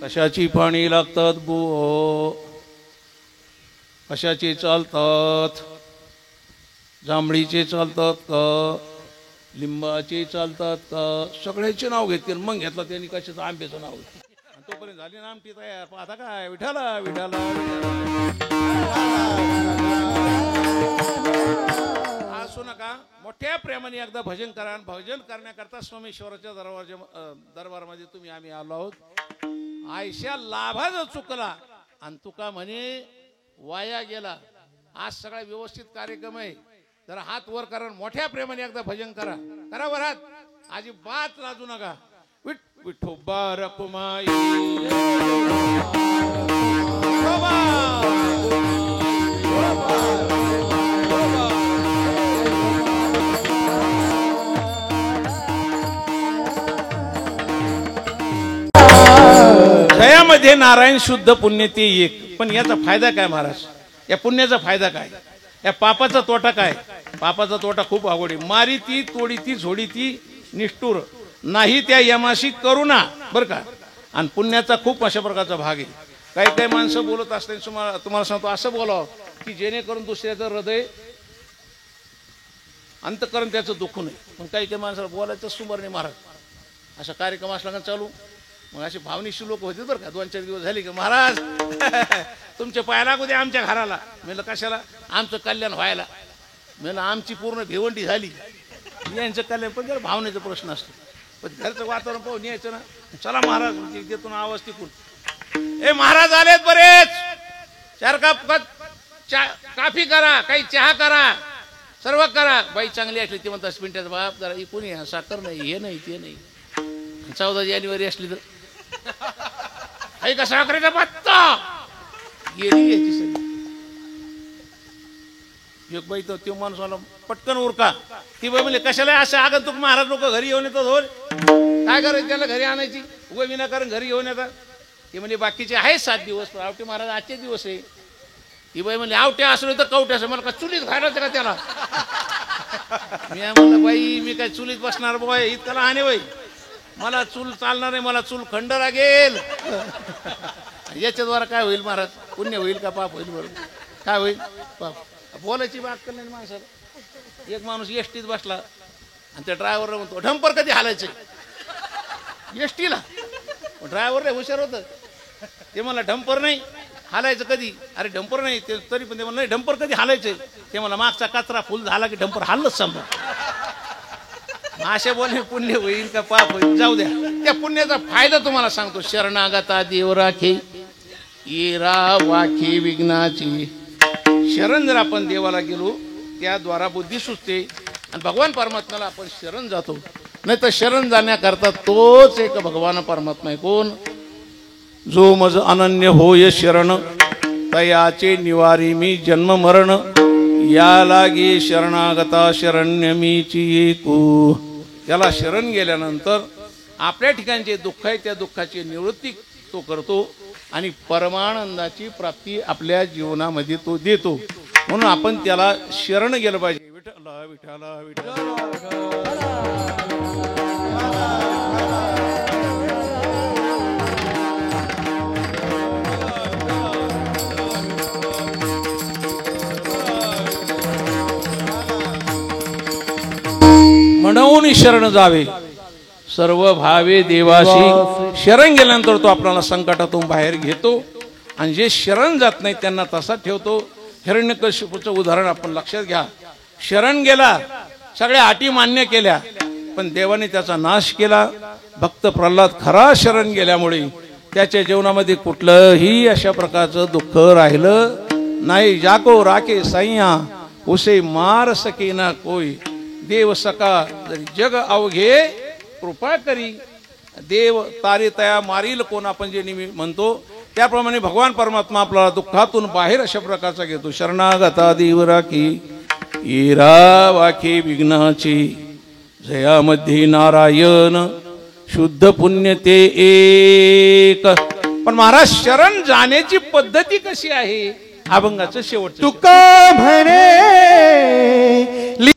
Speaker 2: कशाची पाणी लागतात गो, कशाचे चालतात, जांभळीचे चालतात का, लिंबाचे चालतात का, सगळ्याचे नाव घेतले. मग घेतलं त्यांनी कशाचं? आंब्याचं नाव घेतलं. तोपर्यंत झाली ना आमटी तयार. पाहता काय? विठाला विठाला असू नका. मोठ्या प्रेमाने एकदा भजन करा. आणि भजन करण्याकरता सोमेश्वराच्या दरबारमध्ये तुम्ही आम्ही आलो आहोत. आयशा लाभा जर चुकला आणि तुका म्हणे वाया गेला. आज सगळा व्यवस्थित कार्यक्रम आहे. जरा हात वर करा, मोठ्या प्रेमाने एकदा भजन करा. करा वर हात, अजिबात लाजू नका. विठोबा रखमाई जयामध्ये नारायण शुद्ध पुण्य ते एक. पण याचा फायदा काय महाराज? या पुण्याचा फायदा काय? या पापाचा तोटा काय? पापाचा तोटा खूप अवघड आहे. मारी ती, तोडी ती, झोडी ती, निष्ठुर नाही त्या यमाशी करुणा, बरं का. आणि पुण्याचा खूप अशा प्रकारचा भाग आहे. काही काही माणसं बोलत असताना तुम्हाला सांगतो असं बोलावं की जेणेकरून दुसऱ्याचं हृदय अंतकरण त्याचं दुखू नये. पण काही काही माणसाला बोलायचं सुमार नाही महाराज. असा कार्यक्रम असला का चालू, मग असे भावनिशी लोक होते बरं का. 2-4 दिवस झाले की महाराज तुमचे पाय लागू दे आमच्या घराला. म्हणलं कशाला? आमचं कल्याण व्हायला. म्हणलं आमची पूर्ण भिवंडी झाली, यांचं कल्याण. पण जरा भावनेचा प्रश्न असतो. पण घरचं वातावरण पाहून यायचं ना. चला महाराज देतो ना आवाज तिकून. ए महाराज आलेत बरेच, 4 कप काफी करा, काही चहा करा, सर्व करा. बाई चांगली असली ती म्हणतात पिंट्याचा बाप जरा इकून या, साखर नाही, हे नाही ते नाही. 14 जानेवारी असली तर काही का साखरेचा पत्ता गेली याची सगळी. एक बाई तर तो माणूस मला पटकन उरका. ती बाई म्हणजे कशाला असं आगंतुक महाराज लोक घरी येऊन येतात. हो काय करायचं त्याला घरी आणायची उभं विनाकारण घरी येऊन येतात. ती म्हणजे बाकीचे आहे 7 दिवस, आवटे महाराज आजचे दिवस आहे. ती बाई म्हणजे आवटे असलो तर कवटे असं मला का चुलीत घालायचं का त्याला? मी म्हणलं बाई मी काय चुलीत बसणार बाय इतकाला आणि बाई मला चूल चालणार नाही, मला चूल खंड लागेल. याच्याद्वारा काय होईल महाराज? पुण्य होईल का पाप होईल? बरोबर काय होईल? पाप. बोलायची बात करणार माणसाला. एक माणूस एसटीत बसला आणि त्या ड्रायव्हरला म्हणतो ढंपर कधी हालायचं एसटीला. ड्रायव्हर हुशार होतं. ते मला ढंपर नाही हालायचं कधी. अरे ढंपर नाही ते तरी पण ते मला नाही ढंपर कधी हालायचं. ते मला मागचा कचरा फुल झाला की ढंपर हाललंच समजा. असे बोलणे पुण्य होईल का पाप होईल? जाऊ द्या. त्या पुण्याचा फायदा तुम्हाला सांगतो. शरणागता देव राखे येरा वाखे विघ्नाची. शरण जर आपण देवाला गेलो त्याद्वारा बुद्धी सुचते, आणि भगवान परमात्म्याला आपण शरण जातो. नाही तर शरण जाण्याकरता तोच एक भगवान परमात्मा आहे. कोण? जो मज अनन्य होय शरण तयाचे निवारी मी जन्म मरण या लागे शरणागता शरण्य मीची एकू. त्याला शरण गेल्यानंतर आपल्या ठिकाणी जे दुःख आहे त्या दुःखाची निवृत्ती तो करतो आणि परमानंदाची प्राप्ती आपल्या जीवनामध्ये तो देतो. म्हणून आपण त्याला शरण गेलं पाहिजे. विठ्ठला विठ्ठला विठ्ठला. म्हणून शरण जावे सर्व भावे देवाशी. शरण गेल्यानंतर तो आपल्याला संकटातून बाहेर घेतो आणि जे शरण जात नाही त्यांना तसा ठेवतो. हिरण्यकशिपूचं उदाहरण आपण लक्षात घ्या. शरण गेला, सगळ्या अटी मान्य केल्या, पण देवाने त्याचा नाश केला. भक्त प्रल्हाद खरा शरण गेल्यामुळे त्याच्या जीवनामध्ये कुठलंही अशा प्रकारचं दुःख राहिलं नाही. जाको राखे सैया उसे मार सके ना कोई. देव सका जग अवघे कृपा करी. देव तारे तया मारील कोण, आपण जे नेहमी म्हणतो त्याप्रमाणे भगवान परमात्मा आपल्याला दुःखातून बाहेर अशा प्रकारचा घेतो. शरणागता देव राखी येरा वाखे विघ्नाची. जयामध्ये नारायण शुद्ध पुण्य ते एक. पण महाराज शरण जाण्याची पद्धती कशी आहे? अभंगाचं शेवट.
Speaker 1: तुका म्हणे